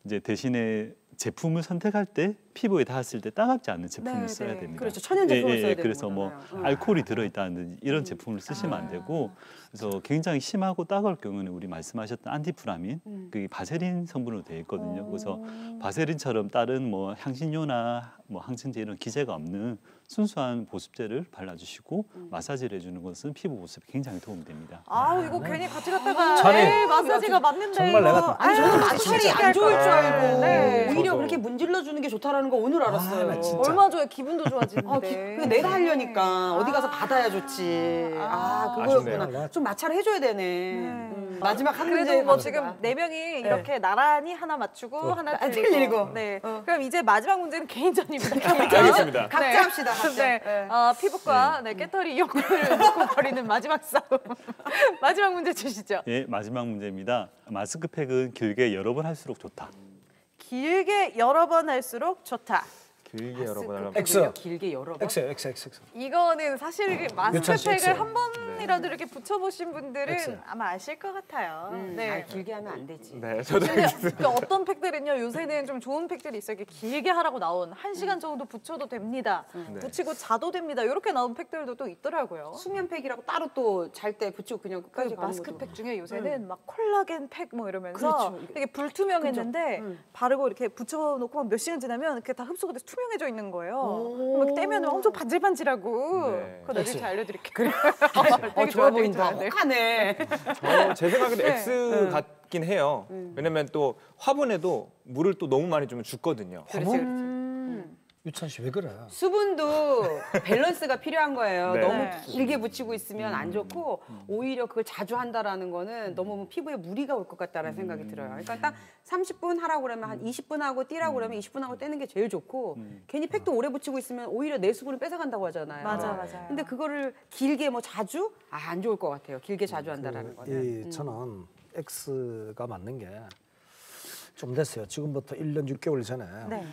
이제 대신에 제품을 선택할 때 피부에 닿았을 때 따갑지 않는 제품을 네, 써야 네. 됩니다. 그렇죠. 천연 제품을 써야 되는 그래서 뭐 거잖아요. 알코올이 들어있다든지 이런 제품을 쓰시면 안 되고 그래서 굉장히 심하고 따가울 경우는 우리 말씀하셨던 안티프라민 그게 바세린 성분으로 되어 있거든요. 그래서 바세린처럼 다른 뭐 향신료나 뭐 항생제 이런 기재가 없는 순수한 보습제를 발라주시고 마사지를 해주는 것은 피부 보습에 굉장히 도움이 됩니다. 아 이거 괜히 같이 갔다가 자네. 에이, 마사지가 맞는데 정말 이거. 내가 아니 저는 아유, 마찰이 진짜 안 좋을 줄 알고 네. 오히려 저도. 그렇게 문질러 주는 게 좋다라는 거 오늘 알았어요. 나 진짜. 얼마 좋아요. 기분도 좋아지는데. 그거 내가 하려니까 어디 가서 받아야 좋지. 그거였구나. 아쉽네요. 좀 마찰을 해줘야 되네. 마지막 한 문제 그래도 뭐 지금 네 명이 이렇게 나란히 하나 맞추고 하나 틀리고. 틀리고. 네. 그럼 이제 마지막 문제는 개인전입니다. 알겠습니다. 각자 합시다. 각자. 네. 피부과 깨터리 욕구를 놓고 벌이는 마지막 싸움. 마지막 문제 주시죠. 예, 마지막 문제입니다. 마스크팩은 길게 여러 번 할수록 좋다. 길게 여러 번 할수록 좋다. 길게 여러 번 하려면 X. 길게 여러 번. X. 이거는 사실 유찬 씨, 마스크팩을 X. 한 번이라도 이렇게 붙여보신 분들은 X. 아마 아실 것 같아요. 아, 길게 하면 안 되지. 네, 저도 근데 그 어떤 팩들은요 요새는 좀 좋은 팩들이 있어요. 이렇게 길게 하라고 나온 1시간 정도 붙여도 됩니다. 네. 붙이고 자도 됩니다. 이렇게 나온 팩들도 또 있더라고요. 수면팩이라고 따로 또 잘 때 붙이고 그냥 그 끝까지 가는 마스크팩 중에 요새는 막 콜라겐 팩 뭐 이러면서 그렇죠. 되게 불투명했는데 바르고 이렇게 붙여놓고 몇 시간 지나면 이렇게 다 흡수가 돼서 투명해져 있는 거예요. 그럼 이렇게 떼면 엄청 반질반질하고 네. 그거 내일 잘 알려드릴게요. 그래. 좋아 보인다. 혹하네. 제 생각에도 네. X 같긴 해요. 왜냐면 또 화분에도 물을 또 너무 많이 주면 죽거든요. 유찬 씨 왜 그래? 수분도 밸런스가 필요한 거예요. 네. 너무 네. 길게 붙이고 있으면 안 좋고 오히려 그걸 자주 한다라는 거는 너무 피부에 무리가 올 것 같다라는 생각이 들어요. 그러니까 딱 30분 하라고 그러면 한 20분 하고 띄라고 그러면 20분 하고 떼는 게 제일 좋고 괜히 팩도 오래 붙이고 있으면 오히려 내 수분을 뺏어간다고 하잖아요. 맞아요. 근데 그거를 길게 뭐 자주 안 좋을 것 같아요. 길게 자주 한다라는 거는. 저는 X가 맞는 게 좀 됐어요. 지금부터 1년 6개월 전에 네.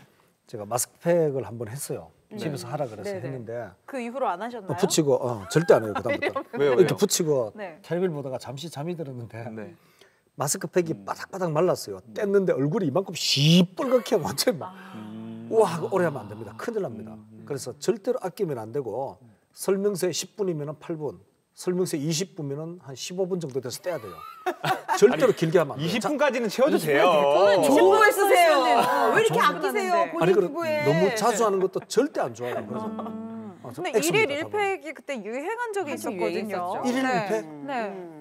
제가 마스크팩을 한번 했어요. 집에서 하라 그래서 네네. 했는데 그 이후로 안 하셨나요? 붙이고 절대 안 해요. 그다음부터 왜요? 이렇게 붙이고 네. 텔레비를 보다가 잠시 잠이 들었는데 네. 마스크팩이 바닥바닥 말랐어요. 뗐는데 얼굴이 이만큼 시뻘겋게 완전 막 우와 하고 오래 하면 안 됩니다. 큰일 납니다. 그래서 절대로 아끼면 안 되고 설명서에 10분이면 8분, 설명서에 20분이면 한 15분 정도 돼서 떼야 돼요. 절대로 길게 하면 안 돼요. 20분까지는 채워도 돼요. 좋은 걸 쓰세요. 왜 이렇게 좋은 아끼세요? 거 본인 아니 그 피부에. 너무 자주 하는 것도 절대 안 좋아요. 그래서 근데 X입니다, 일일 저는. 일팩이 그때 유행한 적이 한참 있었거든요. 유행했었죠. 일일 네. 일팩? 네.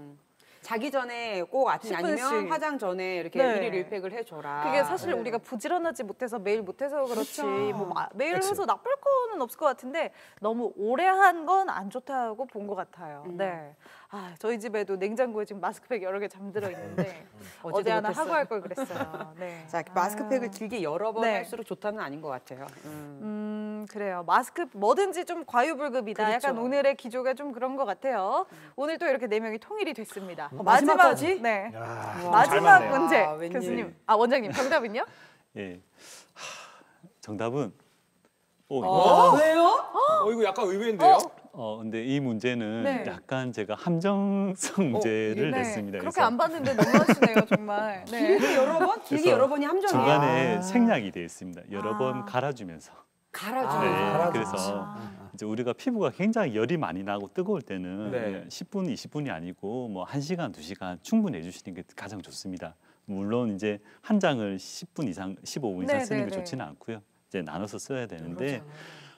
자기 전에 꼭 아침 10 아니면 분씩. 화장 전에 이렇게 네. 일일 일팩을 해줘라. 그게 사실 우리가 부지런하지 못해서 매일 못해서 그렇지 뭐 매일 X. 해서 나쁠 거는 없을 것 같은데 너무 오래 한 건 안 좋다고 본 것 같아요. 네. 저희 집에도 냉장고에 지금 마스크팩 여러 개 잠들어 있는데 어제 하나 못했어요. 하고 할 걸 그랬어요. 네. 자, 마스크팩을 길게 여러 번 네. 할수록 좋다는 아닌 것 같아요. 그래요. 마스크 뭐든지 좀 과유불급이다. 그렇죠. 약간 오늘의 기조가 좀 그런 것 같아요. 오늘 또 이렇게 네 명이 통일이 됐습니다. 마지막까지? 네. 야, 마지막 맞네요. 문제 아, 웬일. 교수님. 원장님 정답은요? 예, 정답은 왜요? 이거 약간 의외인데요? 근데 이 문제는 네. 약간 제가 함정성 문제를 네. 냈습니다. 그렇게 안 봤는데 너무하시네요, 정말. 네. 길게 여러 번? 길게 그래서 여러 번이 함정이에요. 중간에 생략이 되어 있습니다. 여러 번 갈아주면서. 갈아줘. 네, 갈아주면서. 그래서 이제 우리가 피부가 굉장히 열이 많이 나고 뜨거울 때는 네. 10분, 20분이 아니고 뭐 1시간, 2시간 충분히 해주시는 게 가장 좋습니다. 물론 이제 한 장을 10분 이상, 15분 이상 네, 쓰는 네, 게 네. 좋지는 않고요. 이제 나눠서 써야 되는데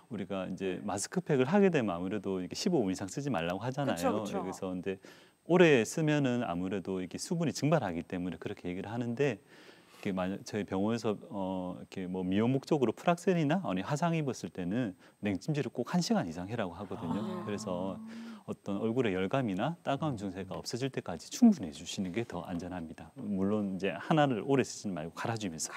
우리가 이제 마스크팩을 하게 되면 아무래도 이게 15분 이상 쓰지 말라고 하잖아요. 그쵸, 그쵸. 그래서 근데 오래 쓰면은 아무래도 이게 수분이 증발하기 때문에 그렇게 얘기를 하는데 이렇게 만약 저희 병원에서 이렇게 뭐 미용 목적으로 프락셀이나 아니 화상 입었을 때는 냉찜질을 꼭 1시간 이상 해라고 하거든요. 그래서 어떤 얼굴에 열감이나 따가운 증세가 없어질 때까지 충분히 해주시는 게 더 안전합니다. 물론 이제 하나를 오래 쓰지 말고 갈아주면서.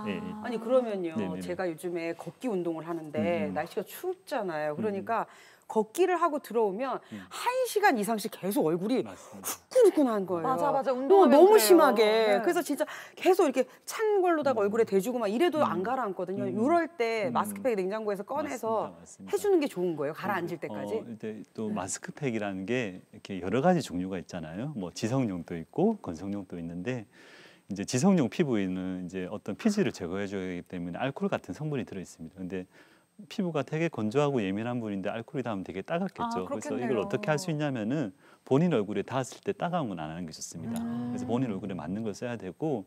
예, 예. 아니 그러면요. 네네네. 제가 요즘에 걷기 운동을 하는데 날씨가 춥잖아요. 그러니까 걷기를 하고 들어오면 1시간 이상씩 계속 얼굴이 맞습니다. 후끈후끈한 거예요. 맞아. 운동하면 너무 그래요. 심하게. 네. 그래서 진짜 계속 이렇게 찬 걸로다가 얼굴에 대주고 막 이래도 안 가라앉거든요. 이럴 때 마스크팩 냉장고에서 꺼내서 맞습니다. 해주는 게 좋은 거예요. 가라앉을 때까지. 이제 또 마스크팩이라는 게 이렇게 여러 가지 종류가 있잖아요. 뭐 지성용도 있고 건성용도 있는데 이제 지성용 피부에는 이제 어떤 피지를 제거해줘야 하기 때문에 알코올 같은 성분이 들어 있습니다. 근데 피부가 되게 건조하고 예민한 분인데 알코올이 닿으면 되게 따갑겠죠. 그래서 이걸 그렇겠네요. 어떻게 할 수 있냐면은 본인 얼굴에 닿았을 때 따가운 건 안 하는 게 좋습니다. 그래서 본인 얼굴에 맞는 걸 써야 되고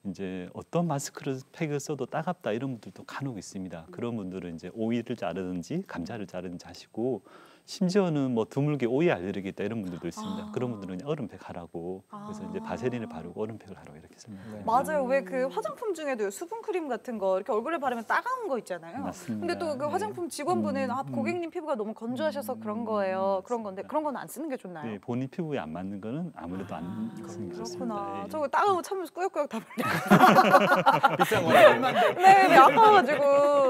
이제 어떤 마스크를 팩을 써도 따갑다 이런 분들도 간혹 있습니다. 그런 분들은 이제 오이를 자르든지 감자를 자르든지 하시고 심지어는 뭐 드물게 오이 알레르기 있다 이런 분들도 있습니다. 그런 분들은 그냥 얼음팩 하라고 그래서 이제 바세린을 바르고 얼음팩을 하라고 이렇게 씁니다. 맞아요. 왜 그 화장품 중에도 수분 크림 같은 거 이렇게 얼굴에 바르면 따가운 거 있잖아요. 맞습니다. 근데 또 그 네. 화장품 직원분은 고객님 피부가 너무 건조하셔서 그런 거예요. 그런 건데 그런 건 안 쓰는 게 좋나요? 네, 본인 피부에 안 맞는 거는 아무래도 안 쓰는 게 좋습니다. 그렇구나. 예. 저거 따가운 거 참으면서 꾸역꾸역 다 발려. 비싼 거예요. 네, 아파가지고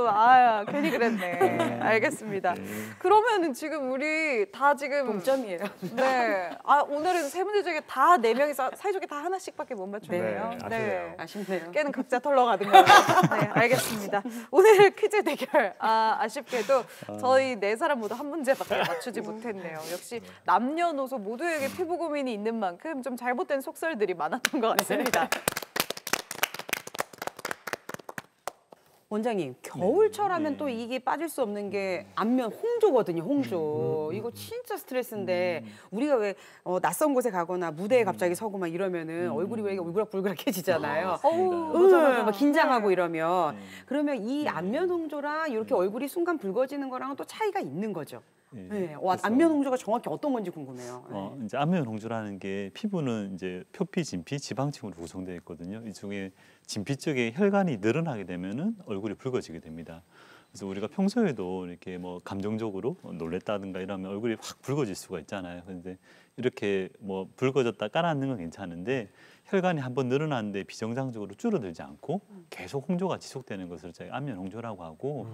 아 괜히 그랬네. 알겠습니다. 그러면은 지금 우리 다 지금 동점이에요. 네. 아 오늘은 세 분들 중에 다 네 명이서 사이좋게 다 하나씩밖에 못 맞췄네요. 네, 아쉽네요. 아쉽네요. 깨는 각자 털러 가는 거예요. 네, 알겠습니다. 오늘 퀴즈 대결 아쉽게도 저희 네 사람 모두 한 문제밖에 맞추지 못했네요. 역시 남녀노소 모두에게 피부 고민이 있는 만큼 좀 잘못된 속설들이 많았던 것 같습니다. 원장님, 겨울철 하면 또 이게 빠질 수 없는 게 안면 홍조거든요, 홍조. 이거 진짜 스트레스인데 우리가 왜 낯선 곳에 가거나 무대에 갑자기 서고 막 이러면은 얼굴이 왜 울그락불그락해지잖아요. 막 긴장하고 이러면. 그러면 이 안면 홍조랑 이렇게 얼굴이 순간 붉어지는 거랑은 또 차이가 있는 거죠. 네. 와, 안면 홍조가 정확히 어떤 건지 궁금해요. 이제 안면 홍조라는 게 피부는 이제 표피, 진피, 지방층으로 구성되어 있거든요. 이 중에 진피 쪽에 혈관이 늘어나게 되면은 얼굴이 붉어지게 됩니다. 그래서 우리가 평소에도 이렇게 뭐 감정적으로 놀랬다든가 이러면 얼굴이 확 붉어질 수가 있잖아요. 그런데 이렇게 뭐 붉어졌다 깔아앉는 건 괜찮은데 혈관이 한번 늘어났는데 비정상적으로 줄어들지 않고 계속 홍조가 지속되는 것을 저희가 안면 홍조라고 하고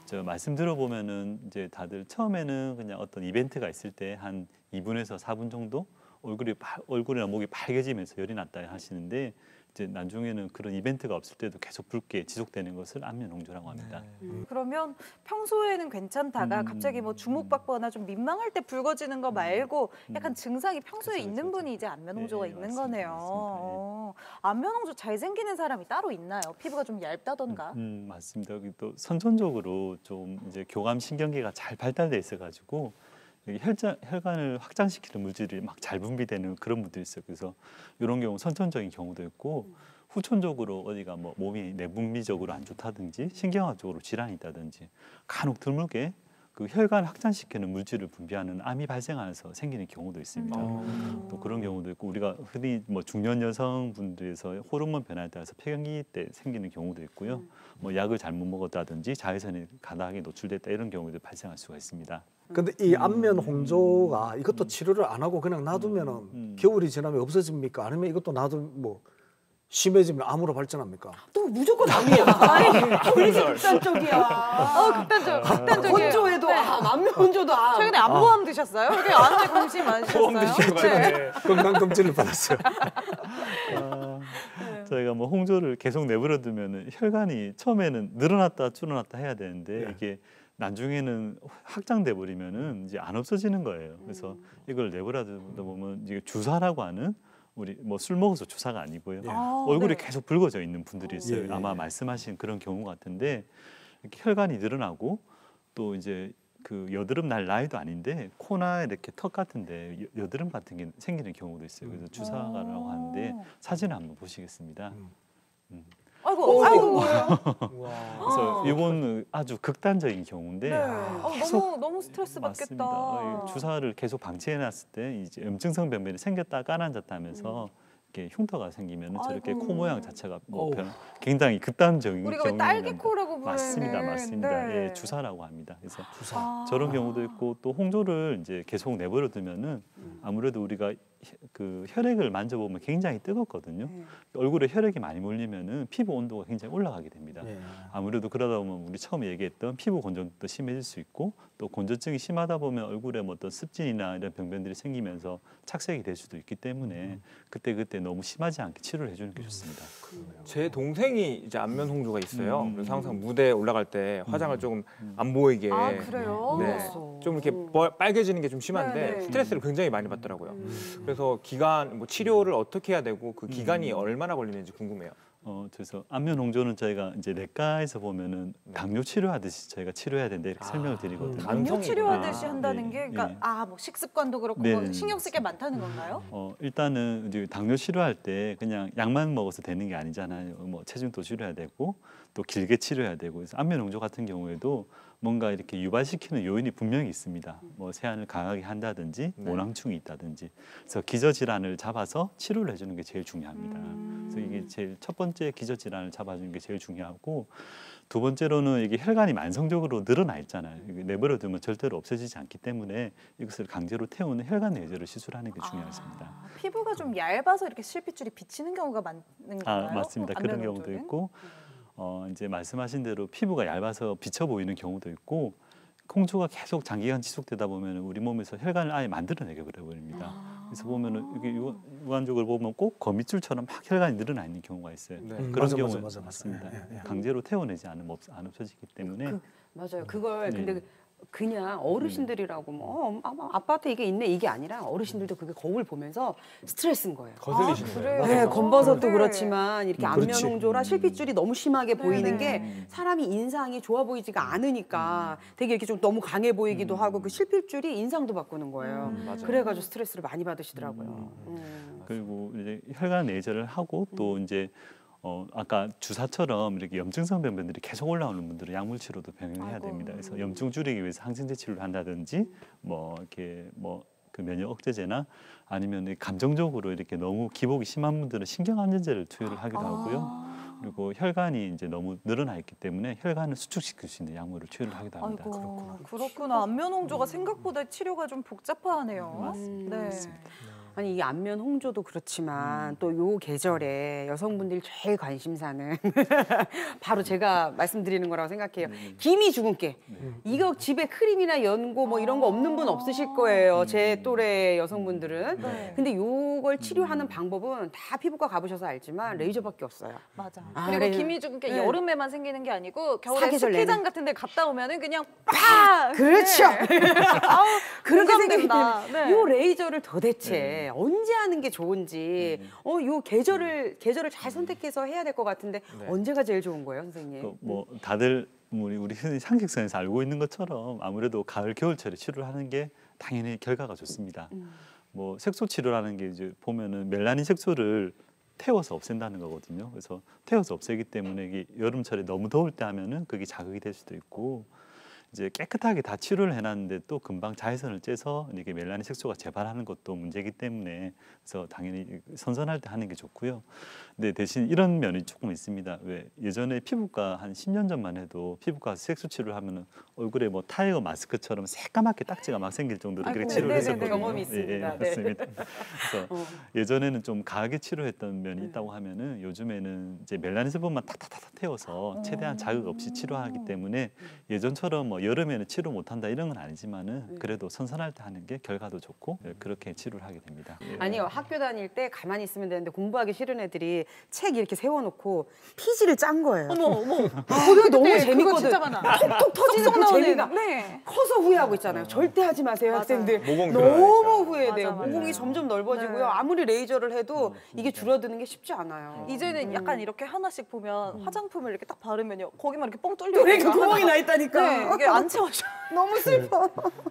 저 말씀 들어보면은 이제 다들 처음에는 그냥 어떤 이벤트가 있을 때 한 2분에서 4분 정도 얼굴이나 목이 빨개지면서 열이 났다 하시는데 이제 나중에는 그런 이벤트가 없을 때도 계속 붉게 지속되는 것을 안면 홍조라고 합니다. 그러면 평소에는 괜찮다가 갑자기 뭐 주목받거나 좀 민망할 때 붉어지는 거 말고 약간 증상이 평소에 있는 분이 이제 안면 홍조가 네, 있는 맞습니다. 거네요. 맞습니다. 안면 홍조 잘 생기는 사람이 따로 있나요? 피부가 좀 얇다던가? 맞습니다. 여기 또 선천적으로 좀 이제 교감 신경계가 잘 발달돼 있어가지고 여기 혈관을 확장시키는 물질이 막 잘 분비되는 그런 분들이 있어요. 그래서 이런 경우 선천적인 경우도 있고 후천적으로 어디가 뭐 몸이 내분비적으로 안 좋다든지 신경학적으로 질환이 있다든지 간혹 드물게 그 혈관 확장시키는 물질을 분비하는 암이 발생하면서 생기는 경우도 있습니다. 또 그런 경우도 있고 우리가 흔히 뭐 중년 여성분들에서 호르몬 변화에 따라서 폐경기 때 생기는 경우도 있고요. 뭐 약을 잘못 먹었다든지 자외선에 과다하게 노출됐다 이런 경우도 발생할 수가 있습니다. 근데 이 안면 홍조가 이것도 치료를 안 하고 그냥 놔두면은 겨울이 지나면 없어집니까? 아니면 이것도 놔두면 뭐 심해지면 암으로 발전합니까? 또 무조건 암이야. 아니, 왜 이렇게 극단적이야. 극단적이에요. 건조해도 암, 안면 홍조도 암. 최근에 암보암 드셨어요? 이렇게 암에 관심이 많으셨어요? 네. 건강검진을 받았어요. 저희가 뭐 홍조를 계속 내버려 두면은 혈관이 처음에는 늘어났다 줄어났다 해야 되는데 이게 나중에는 확장돼 버리면은 이제 안 없어지는 거예요. 그래서 이걸 내버려 두다 보면 이게 주사라고 하는 우리 뭐 술 먹어서 주사가 아니고요. 얼굴이 네. 계속 붉어져 있는 분들이 있어요. 예, 예. 아마 말씀하신 그런 경우 같은데 이렇게 혈관이 늘어나고 또 이제 그 여드름 날 나이도 아닌데 코나 이렇게 턱 같은데 여드름 같은 게 생기는 경우도 있어요. 그래서 주사가라고 하는데 사진을 한번 보시겠습니다. 아이고. 그래서 이건 아주 극단적인 경우인데 너무 스트레스 맞습니다. 받겠다. 주사를 계속 방치해놨을 때 이제 염증성 변변이 생겼다 깔아앉았다 하면서 이렇게 흉터가 생기면 저렇게 코 모양 자체가 뭐 굉장히 극단적인 우리가 왜 경우는 딸기코라고 부르는 맞습니다. 네. 예, 주사라고 합니다. 그래서 저런 경우도 있고 또 홍조를 이제 계속 내버려 두면은 아무래도 우리가 그 혈액을 만져보면 굉장히 뜨겁거든요. 얼굴에 혈액이 많이 몰리면은 피부 온도가 굉장히 올라가게 됩니다. 아무래도 그러다 보면 우리 처음에 얘기했던 피부 건조도 심해질 수 있고 또 건조증이 심하다 보면 얼굴에 뭐 어떤 습진이나 이런 병변들이 생기면서 착색이 될 수도 있기 때문에 그때 너무 심하지 않게 치료를 해주는 게 좋습니다. 제 동생이 이제 안면 홍조가 있어요. 그래서 항상 무대에 올라갈 때 화장을 조금 안 보이게 그래요? 네, 좀 이렇게 빨개지는 게 좀 심한데 네, 네. 스트레스를 굉장히 많이 받더라고요. 그래서 그래서 기간 뭐 치료를 어떻게 해야 되고 그 기간이 얼마나 걸리는지 궁금해요. 그래서 안면 홍조는 저희가 이제 내과에서 보면은 당뇨 치료하듯이 저희가 치료해야 된다 이렇게 설명을 드리거든요. 당뇨 치료하듯이 한다는 네, 게 그러니까 네. 뭐 식습관도 그렇고 네, 뭐 네, 신경 쓸 게 많다는 건가요? 일단은 이제 당뇨 치료할 때 그냥 약만 먹어서 되는 게 아니잖아요. 뭐 체중도 줄여야 되고 또 길게 치료해야 되고 그래서 안면 홍조 같은 경우에도 뭔가 이렇게 유발시키는 요인이 분명히 있습니다. 뭐 세안을 강하게 한다든지 모낭충이 있다든지 그래서 기저질환을 잡아서 치료를 해주는 게 제일 중요합니다. 그래서 이게 제일 첫 번째 기저질환을 잡아주는 게 제일 중요하고 두 번째로는 이게 혈관이 만성적으로 늘어나 있잖아요. 이게 내버려 두면 절대로 없어지지 않기 때문에 이것을 강제로 태우는 혈관 내저를 시술하는 게 중요하습니다. 피부가 좀 얇아서 이렇게 실핏줄이 비치는 경우가 많은 건가요? 맞습니다. 그런 경우도 안면 있고 이제 말씀하신 대로 피부가 얇아서 비쳐 보이는 경우도 있고 홍조가 계속 장기간 지속되다 보면 우리 몸에서 혈관을 아예 만들어내게 그래버립니다. 그래서 보면은 이게 육안적으로 보면 꼭 거미줄처럼 막 혈관이 늘어나 있는 경우가 있어요. 네. 그런 맞아, 경우에 맞아. 맞습니다. 예. 강제로 태워내지 않으면 안 없어지기 때문에 맞아요. 그걸 네. 근데 그냥 어르신들이라고 뭐 아빠한테 이게 있네 이게 아니라 어르신들도 그게 거울 보면서 스트레스인 거예요. 거슬리시는 그래요? 거예요. 네, 검버섯도 네. 그렇지만 이렇게 안면 그렇지. 홍조라 실핏줄이 너무 심하게 보이는 네. 게 사람이 인상이 좋아 보이지가 않으니까 되게 이렇게 좀 너무 강해 보이기도 하고 그 실핏줄이 인상도 바꾸는 거예요. 맞아요. 그래가지고 스트레스를 많이 받으시더라고요. 그리고 이제 혈관 내저를 하고 또 이제 아까 주사처럼 이렇게 염증성 병변들이 계속 올라오는 분들은 약물 치료도 병행해야 아이고. 됩니다. 그래서 염증 줄이기 위해서 항생제 치료를 한다든지 뭐 이렇게 뭐 그 면역 억제제나 아니면 감정적으로 이렇게 너무 기복이 심한 분들은 신경 안정제를 투여를 하기도 하고요. 그리고 혈관이 이제 너무 늘어나 있기 때문에 혈관을 수축시킬 수 있는 약물을 투여를 하기도 합니다. 아이고, 그렇구나. 안면 홍조가 생각보다 치료가 좀 복잡하네요. 맞습니다. 네. 맞습니다. 아니 이 안면 홍조도 그렇지만 또 요 계절에 여성분들이 제일 관심사는 바로 제가 말씀드리는 거라고 생각해요. 기미 주근깨. 이거 집에 크림이나 연고 뭐 이런 거 없는 분 없으실 거예요. 제 또래 여성분들은. 네. 근데 요걸 치료하는 방법은 다 피부과 가보셔서 알지만 레이저밖에 없어요. 맞아. 아, 그리고 그래요? 기미주근깨 네. 여름에만 생기는 게 아니고 겨울에 사계절 스키장 내내. 같은 데 갔다 오면은 그냥 팍! 그렇죠. 아우, 그렇게 생각이 공감된다. 때문에 네. 요 레이저를 도대체 언제 하는 게 좋은지 요 계절을 잘 선택해서 해야 될 것 같은데 네. 언제가 제일 좋은 거예요, 선생님? 뭐 다들 우리 흔히 상식선에서 알고 있는 것처럼 아무래도 가을 겨울철에 치료를 하는 게 당연히 결과가 좋습니다. 뭐 색소 치료라는 게 이제 보면은 멜라닌 색소를 태워서 없앤다는 거거든요. 그래서 태워서 없애기 때문에 이게 여름철에 너무 더울 때 하면은 그게 자극이 될 수도 있고 이제 깨끗하게 다 치료를 해놨는데 또 금방 자외선을 쬐서 이게 멜라닌 색소가 재발하는 것도 문제이기 때문에 그래서 당연히 선선할 때 하는 게 좋고요. 근데 대신 이런 면이 조금 있습니다. 왜 예전에 피부과 한 10년 전만 해도 피부과에서 색소 치료를 하면은 얼굴에 뭐 타이거 마스크처럼 새까맣게 딱지가 막 생길 정도로 아이고, 그렇게 치료를 네네네. 했었거든요. 경험이 있습니다. 네. 맞습니다. 그래서 예전에는 좀 강하게 치료했던 면이 있다고 하면은 요즘에는 이제 멜라닌 세포만 탁탁탁 태워서 최대한 자극 없이 치료하기 때문에 예전처럼 뭐 여름에는 치료 못한다 이런 건 아니지만은 그래도 선선할 때 하는 게 결과도 좋고 그렇게 치료를 하게 됩니다. 예. 아니요, 학교 다닐 때 가만히 있으면 되는데 공부하기 싫은 애들이 책 이렇게 세워놓고 피지를 짠 거예요. 어머. 그게 너무 그거 재밌거든. 진짜 많아. 톡톡 터지는 쏙쏙 그 나오는. 재미가 네. 커서 후회하고 있잖아요. 절대 하지 마세요, 맞아요. 학생들. 모공 너무 들어가니까. 후회돼요. 맞아, 맞아. 모공이 점점 넓어지고요. 네. 아무리 레이저를 해도 이게 줄어드는 게 쉽지 않아요. 이제는 약간 이렇게 하나씩 보면 화장품을 이렇게 딱 바르면요. 거기만 이렇게 뻥 뚫려 그러니까 있는 구멍이 나 있다니까. 네, 이게 안 채워져. 너무 슬퍼.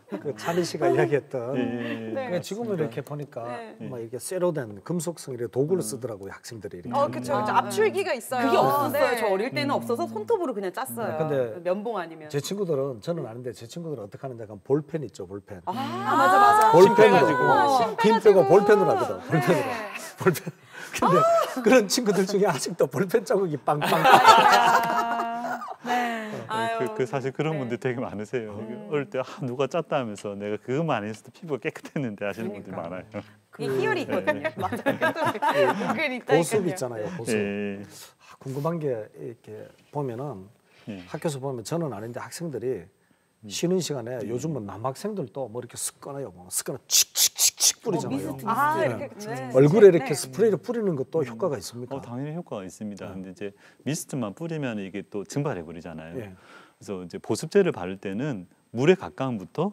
그 찬희 씨가 이야기했던 네. 그 지금은 이렇게 보니까 네. 뭐 이게 쇠로 된 금속성 이렇게 도구를 쓰더라고요 학생들이 이렇게. 그렇죠. 압출기가 있어요. 그게 없었어요. 네. 저 어릴 때는 없어서 손톱으로 그냥 짰어요. 근데 면봉 아니면. 제 친구들은 저는 아는데 제 친구들은 어떻게 하는지 약간 볼펜 있죠 볼펜. 맞아. 볼펜으로 빼가지고. 핀 빼고 볼펜으로 하거든. 볼펜으로. 네. 볼펜. 근데 그런 친구들 중에 아직도 볼펜 자국이 빵빵. 네. 그 사실 그런 분들 되게 많으세요. 어릴 때 누가 짰다 하면서 내가 그것만 안 했을 때 피부가 깨끗했는데 하시는 분들이 많아요. 그게 희열이 있거든요. 맞아요. 그게 있다니까요. 보습 있잖아요. 보습. 예. 궁금한 게 이렇게 보면은 예. 학교에서 보면 저는 아닌데 학생들이 쉬는 시간에 요즘은 남학생들도 뭐 이렇게 습거나요. 뭐 습거나 칙칙칙칙 뿌리잖아요. 이렇게 네. 얼굴에 이렇게 네. 스프레이를 뿌리는 것도 효과가 있습니까? 당연히 효과가 있습니다. 근데 이제 미스트만 뿌리면 이게 또 증발해 버리잖아요. 예. 그래서 이제 보습제를 바를 때는 물에 가까움부터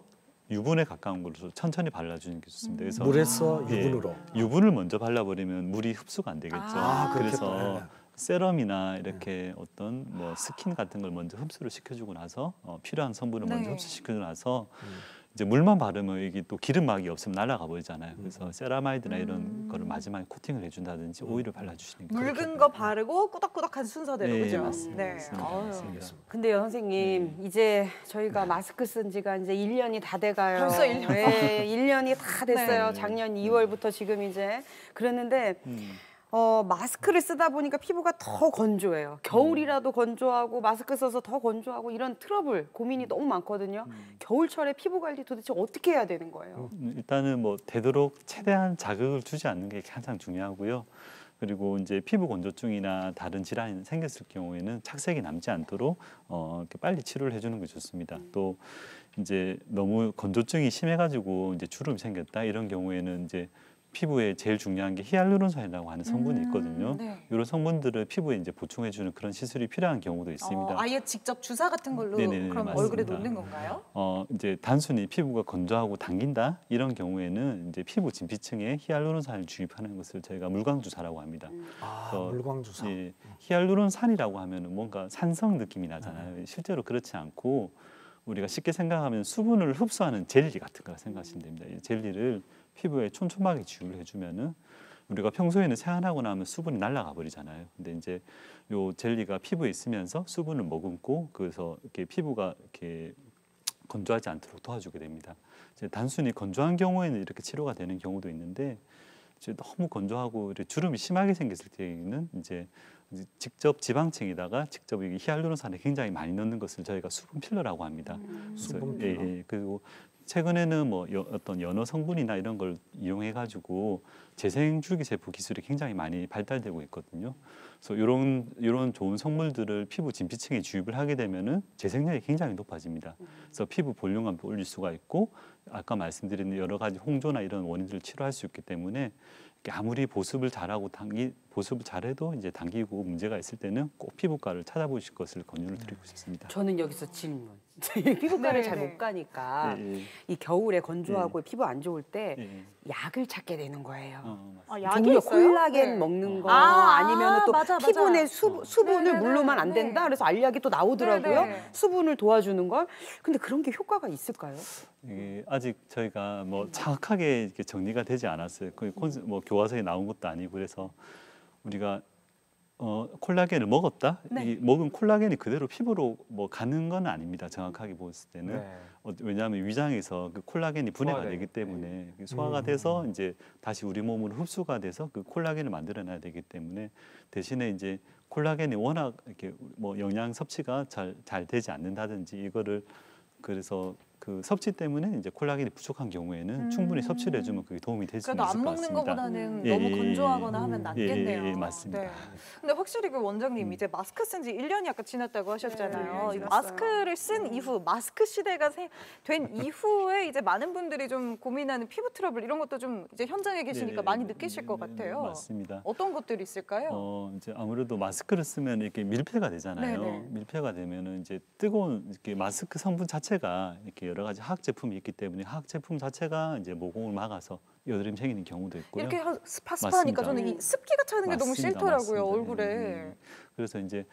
유분에 가까운 걸로 천천히 발라주는 게 좋습니다. 그래서 물에서 유분으로. 유분을 먼저 발라버리면 물이 흡수가 안 되겠죠. 그래서 그렇겠다. 세럼이나 이렇게 어떤 뭐 스킨 같은 걸 먼저 흡수를 시켜주고 나서 필요한 성분을 먼저 네. 흡수시키고 나서 이제 물만 바르면 이게 또 기름막이 없으면 날아가 버리잖아요. 그래서 세라마이드나 이런 거를 마지막에 코팅을 해준다든지 오일을 발라주시는 게 묽은 거 바르고 꾸덕꾸덕한 순서대로 네, 그죠? 맞습니다. 네. 맞습니다. 아유. 맞습니다. 근데요 선생님 이제 저희가 마스크 쓴 지가 이제 1년이 다 돼가요. 벌써 1년? 네, 1년이 다 됐어요. 네. 작년 2월부터 지금 이제 그랬는데 마스크를 쓰다 보니까 피부가 더 건조해요. 겨울이라도 건조하고 마스크 써서 더 건조하고 이런 트러블 고민이 너무 많거든요. 겨울철에 피부 관리 도대체 어떻게 해야 되는 거예요? 일단은 뭐 되도록 최대한 자극을 주지 않는 게 가장 중요하고요. 그리고 이제 피부 건조증이나 다른 질환이 생겼을 경우에는 착색이 남지 않도록 이렇게 빨리 치료를 해주는 게 좋습니다. 또 이제 너무 건조증이 심해가지고 이제 주름이 생겼다 이런 경우에는 이제 피부에 제일 중요한 게 히알루론산이라고 하는 성분이 있거든요. 네. 이런 성분들을 피부에 이제 보충해주는 그런 시술이 필요한 경우도 있습니다. 아예 직접 주사 같은 걸로 네네네, 그럼 맞습니다. 얼굴에 놓는 건가요? 이제 단순히 피부가 건조하고 당긴다 이런 경우에는 이제 피부 진피층에 히알루론산을 주입하는 것을 저희가 물광주사라고 합니다. 그래서 물광주사. 예, 히알루론산이라고 하면은 뭔가 산성 느낌이 나잖아요. 실제로 그렇지 않고 우리가 쉽게 생각하면 수분을 흡수하는 젤리 같은 거라 생각하시면 됩니다. 이 젤리를 피부에 촘촘하게 주입을 해주면은 우리가 평소에는 세안하고 나면 수분이 날아가 버리잖아요. 근데 이제 요 젤리가 피부에 있으면서 수분을 머금고 그래서 이렇게 피부가 이렇게 건조하지 않도록 도와주게 됩니다. 이제 단순히 건조한 경우에는 이렇게 치료가 되는 경우도 있는데 이제 너무 건조하고 이렇게 주름이 심하게 생겼을 때에는 이제 직접 지방층에다가 직접 이 히알루론산을 굉장히 많이 넣는 것을 저희가 수분 필러라고 합니다. 수분 그래서, 필러. 그리고 최근에는 뭐 어떤 연어 성분이나 이런 걸 이용해 가지고 재생 줄기세포 기술이 굉장히 많이 발달되고 있거든요. 그래서 이런 좋은 성물들을 피부 진피층에 주입을 하게 되면은 재생력이 굉장히 높아집니다. 그래서 피부 볼륨감도 올릴 수가 있고 아까 말씀드린 여러 가지 홍조나 이런 원인들을 치료할 수 있기 때문에 아무리 보습을 잘하고 보습을 잘해도 이제 당기고 문제가 있을 때는 꼭 피부과를 찾아보실 것을 권유를 드리고 싶습니다. 저는 여기서 질문. 피부과를 네, 잘 네. 못 가니까 예, 이 겨울에 건조하고 피부 안 좋을 때 예. 약을 찾게 되는 거예요. 아, 약이 종류 있어요? 콜라겐 네. 먹는 거 아, 아니면 또 맞아, 맞아. 피부 내 수분을 네네네. 물로만 안 된다. 그래서 알약이 또 나오더라고요. 네네. 수분을 도와주는 걸. 근데 그런 게 효과가 있을까요? 이게 아직 저희가 뭐 정확하게 이렇게 정리가 되지 않았어요. 뭐 교과서에 나온 것도 아니고 그래서 우리가 콜라겐을 먹었다. 네. 이 먹은 콜라겐이 그대로 피부로 뭐 가는 건 아닙니다. 정확하게 봤을 때는 네. 왜냐하면 위장에서 그 콜라겐이 분해가 소화가 되기 되기 때문에 소화가 돼서 이제 다시 우리 몸으로 흡수가 돼서 그 콜라겐을 만들어내야 되기 때문에 대신에 이제 콜라겐이 워낙 이렇게 뭐 영양 섭취가 잘 되지 않는다든지 이거를 그래서 그 섭취 때문에 이제 콜라겐이 부족한 경우에는 충분히 섭취를 해주면 그게 도움이 될 수 있을 그래도 것 안 같습니다. 먹는 것보다는 예, 너무 예, 건조하거나 예, 하면 예, 낫겠네요. 예, 맞습니다. 네. 근데 확실히 그 원장님 이제 마스크 쓴 지 1년이 아까 지났다고 하셨잖아요. 네, 이 지났어요. 마스크를 쓴 이후, 마스크 시대가 된 이후에 이제 많은 분들이 좀 고민하는 피부 트러블 이런 것도 좀 이제 현장에 계시니까 네, 많이 네, 느끼실 네, 것 네, 같아요. 맞습니다. 어떤 것들이 있을까요? 이제 아무래도 마스크를 쓰면 이렇게 밀폐가 되잖아요. 네네. 밀폐가 되면은 이제 뜨거운 이렇게 마스크 성분 자체가 이렇게 여러 가지 화학 제품이 있기 때문에 화학 제품 자체가 이제 모공을 막아서 여드름 생기는 경우도 있고요. 이렇게 스파스파하니까 맞습니다. 저는 이 습기가 차는 게 너무 맞습니다. 싫더라고요, 맞습니다. 얼굴에. 그래서 이제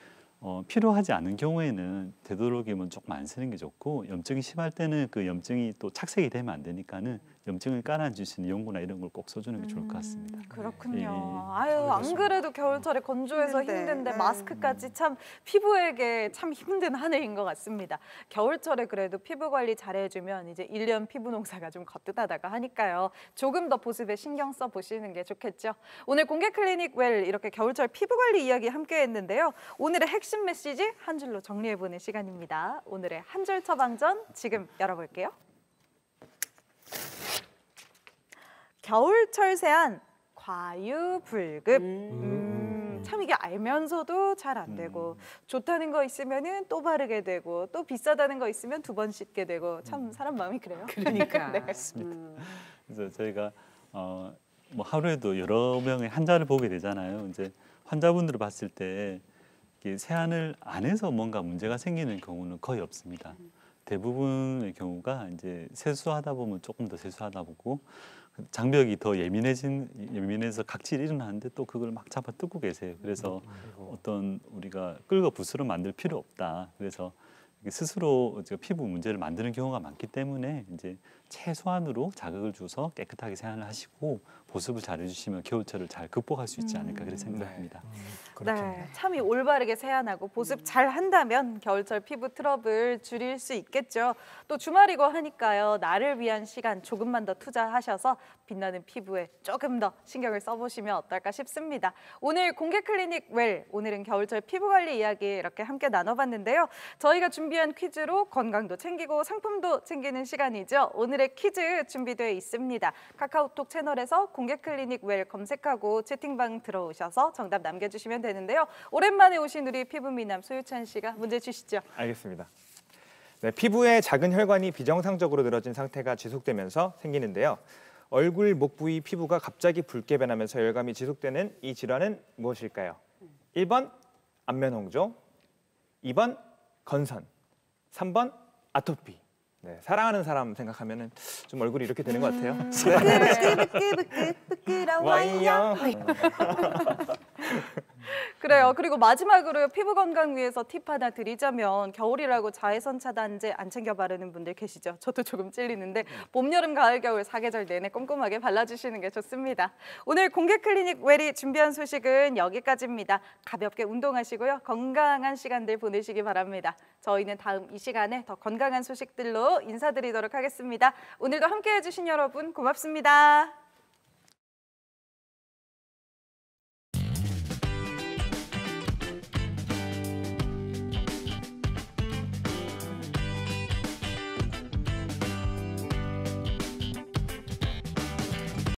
필요하지 않은 경우에는 되도록이면 조금 안 쓰는 게 좋고 염증이 심할 때는 그 염증이 또 착색이 되면 안 되니까는 염증을 깔아줄 수 있는 연고나 이런 걸 꼭 써주는 게 좋을 것 같습니다. 그렇군요. 예, 예. 아유, 안 그래도 겨울철에 건조해서 힘든데 네. 마스크까지 참 피부에게 참 힘든 한 해인 것 같습니다. 겨울철에 그래도 피부 관리 잘해주면 이제 1년 피부 농사가 좀 거뜬하다고 하니까요. 조금 더 보습에 신경 써 보시는 게 좋겠죠. 오늘 공개 클리닉 웰 이렇게 겨울철 피부 관리 이야기 함께 했는데요. 오늘의 핵심 메시지 한 줄로 정리해보는 시간입니다. 오늘의 한 줄 처방전 지금 열어볼게요. 겨울철 세안 과유불급. 참 이게 알면서도 잘 안 되고 좋다는 거 있으면은 또 바르게 되고 또 비싸다는 거 있으면 2번 씻게 되고 참 사람 마음이 그래요. 그러니까. 네. 그래서 저희가 뭐 하루에도 여러 명의 환자를 보게 되잖아요. 이제 환자분들을 봤을 때 이게 세안을 안 해서 뭔가 문제가 생기는 경우는 거의 없습니다. 대부분의 경우가 이제 세수하다 보면 조금 더 세수하다 보고 장벽이 더 예민해서 각질이 일어나는데 또 그걸 막 잡아 뜯고 계세요. 그래서 어떤 우리가 끌고 붓으로 만들 필요 없다. 그래서 스스로 피부 문제를 만드는 경우가 많기 때문에 이제 최소한으로 자극을 줘서 깨끗하게 세안을 하시고 보습을 잘 해주시면 겨울철을 잘 극복할 수 있지 않을까 그렇게 생각합니다. 네, 참이 올바르게 세안하고 보습 잘 한다면 겨울철 피부 트러블 줄일 수 있겠죠. 또 주말이고 하니까요. 나를 위한 시간 조금만 더 투자하셔서 빛나는 피부에 조금 더 신경을 써보시면 어떨까 싶습니다. 오늘 공개 클리닉 웰, 오늘은 겨울철 피부 관리 이야기 이렇게 함께 나눠봤는데요. 저희가 준비한 퀴즈로 건강도 챙기고 상품도 챙기는 시간이죠. 오늘의 퀴즈 준비되어 있습니다. 카카오톡 채널에서 공개 클리닉 웰 검색하고 채팅방 들어오셔서 정답 남겨주시면 되는데요. 오랜만에 오신 우리 피부 미남 소유찬 씨가 문제 주시죠. 알겠습니다. 네, 피부에 작은 혈관이 비정상적으로 늘어진 상태가 지속되면서 생기는데요. 얼굴, 목 부위 피부가 갑자기 붉게 변하면서 열감이 지속되는 이 질환은 무엇일까요? 1번 안면홍조, 2번 건선, 3번 아토피. 네, 사랑하는 사람 생각하면은 좀 얼굴이 이렇게 되는 것 같아요. 부끄러워요. 그래요. 그리고 마지막으로 피부 건강 위해서 팁 하나 드리자면 겨울이라고 자외선 차단제 안 챙겨 바르는 분들 계시죠? 저도 조금 찔리는데 봄, 여름, 가을, 겨울 사계절 내내 꼼꼼하게 발라주시는 게 좋습니다. 오늘 공개 클리닉 웰이 준비한 소식은 여기까지입니다. 가볍게 운동하시고요. 건강한 시간들 보내시기 바랍니다. 저희는 다음 이 시간에 더 건강한 소식들로 인사드리도록 하겠습니다. 오늘도 함께해 주신 여러분 고맙습니다.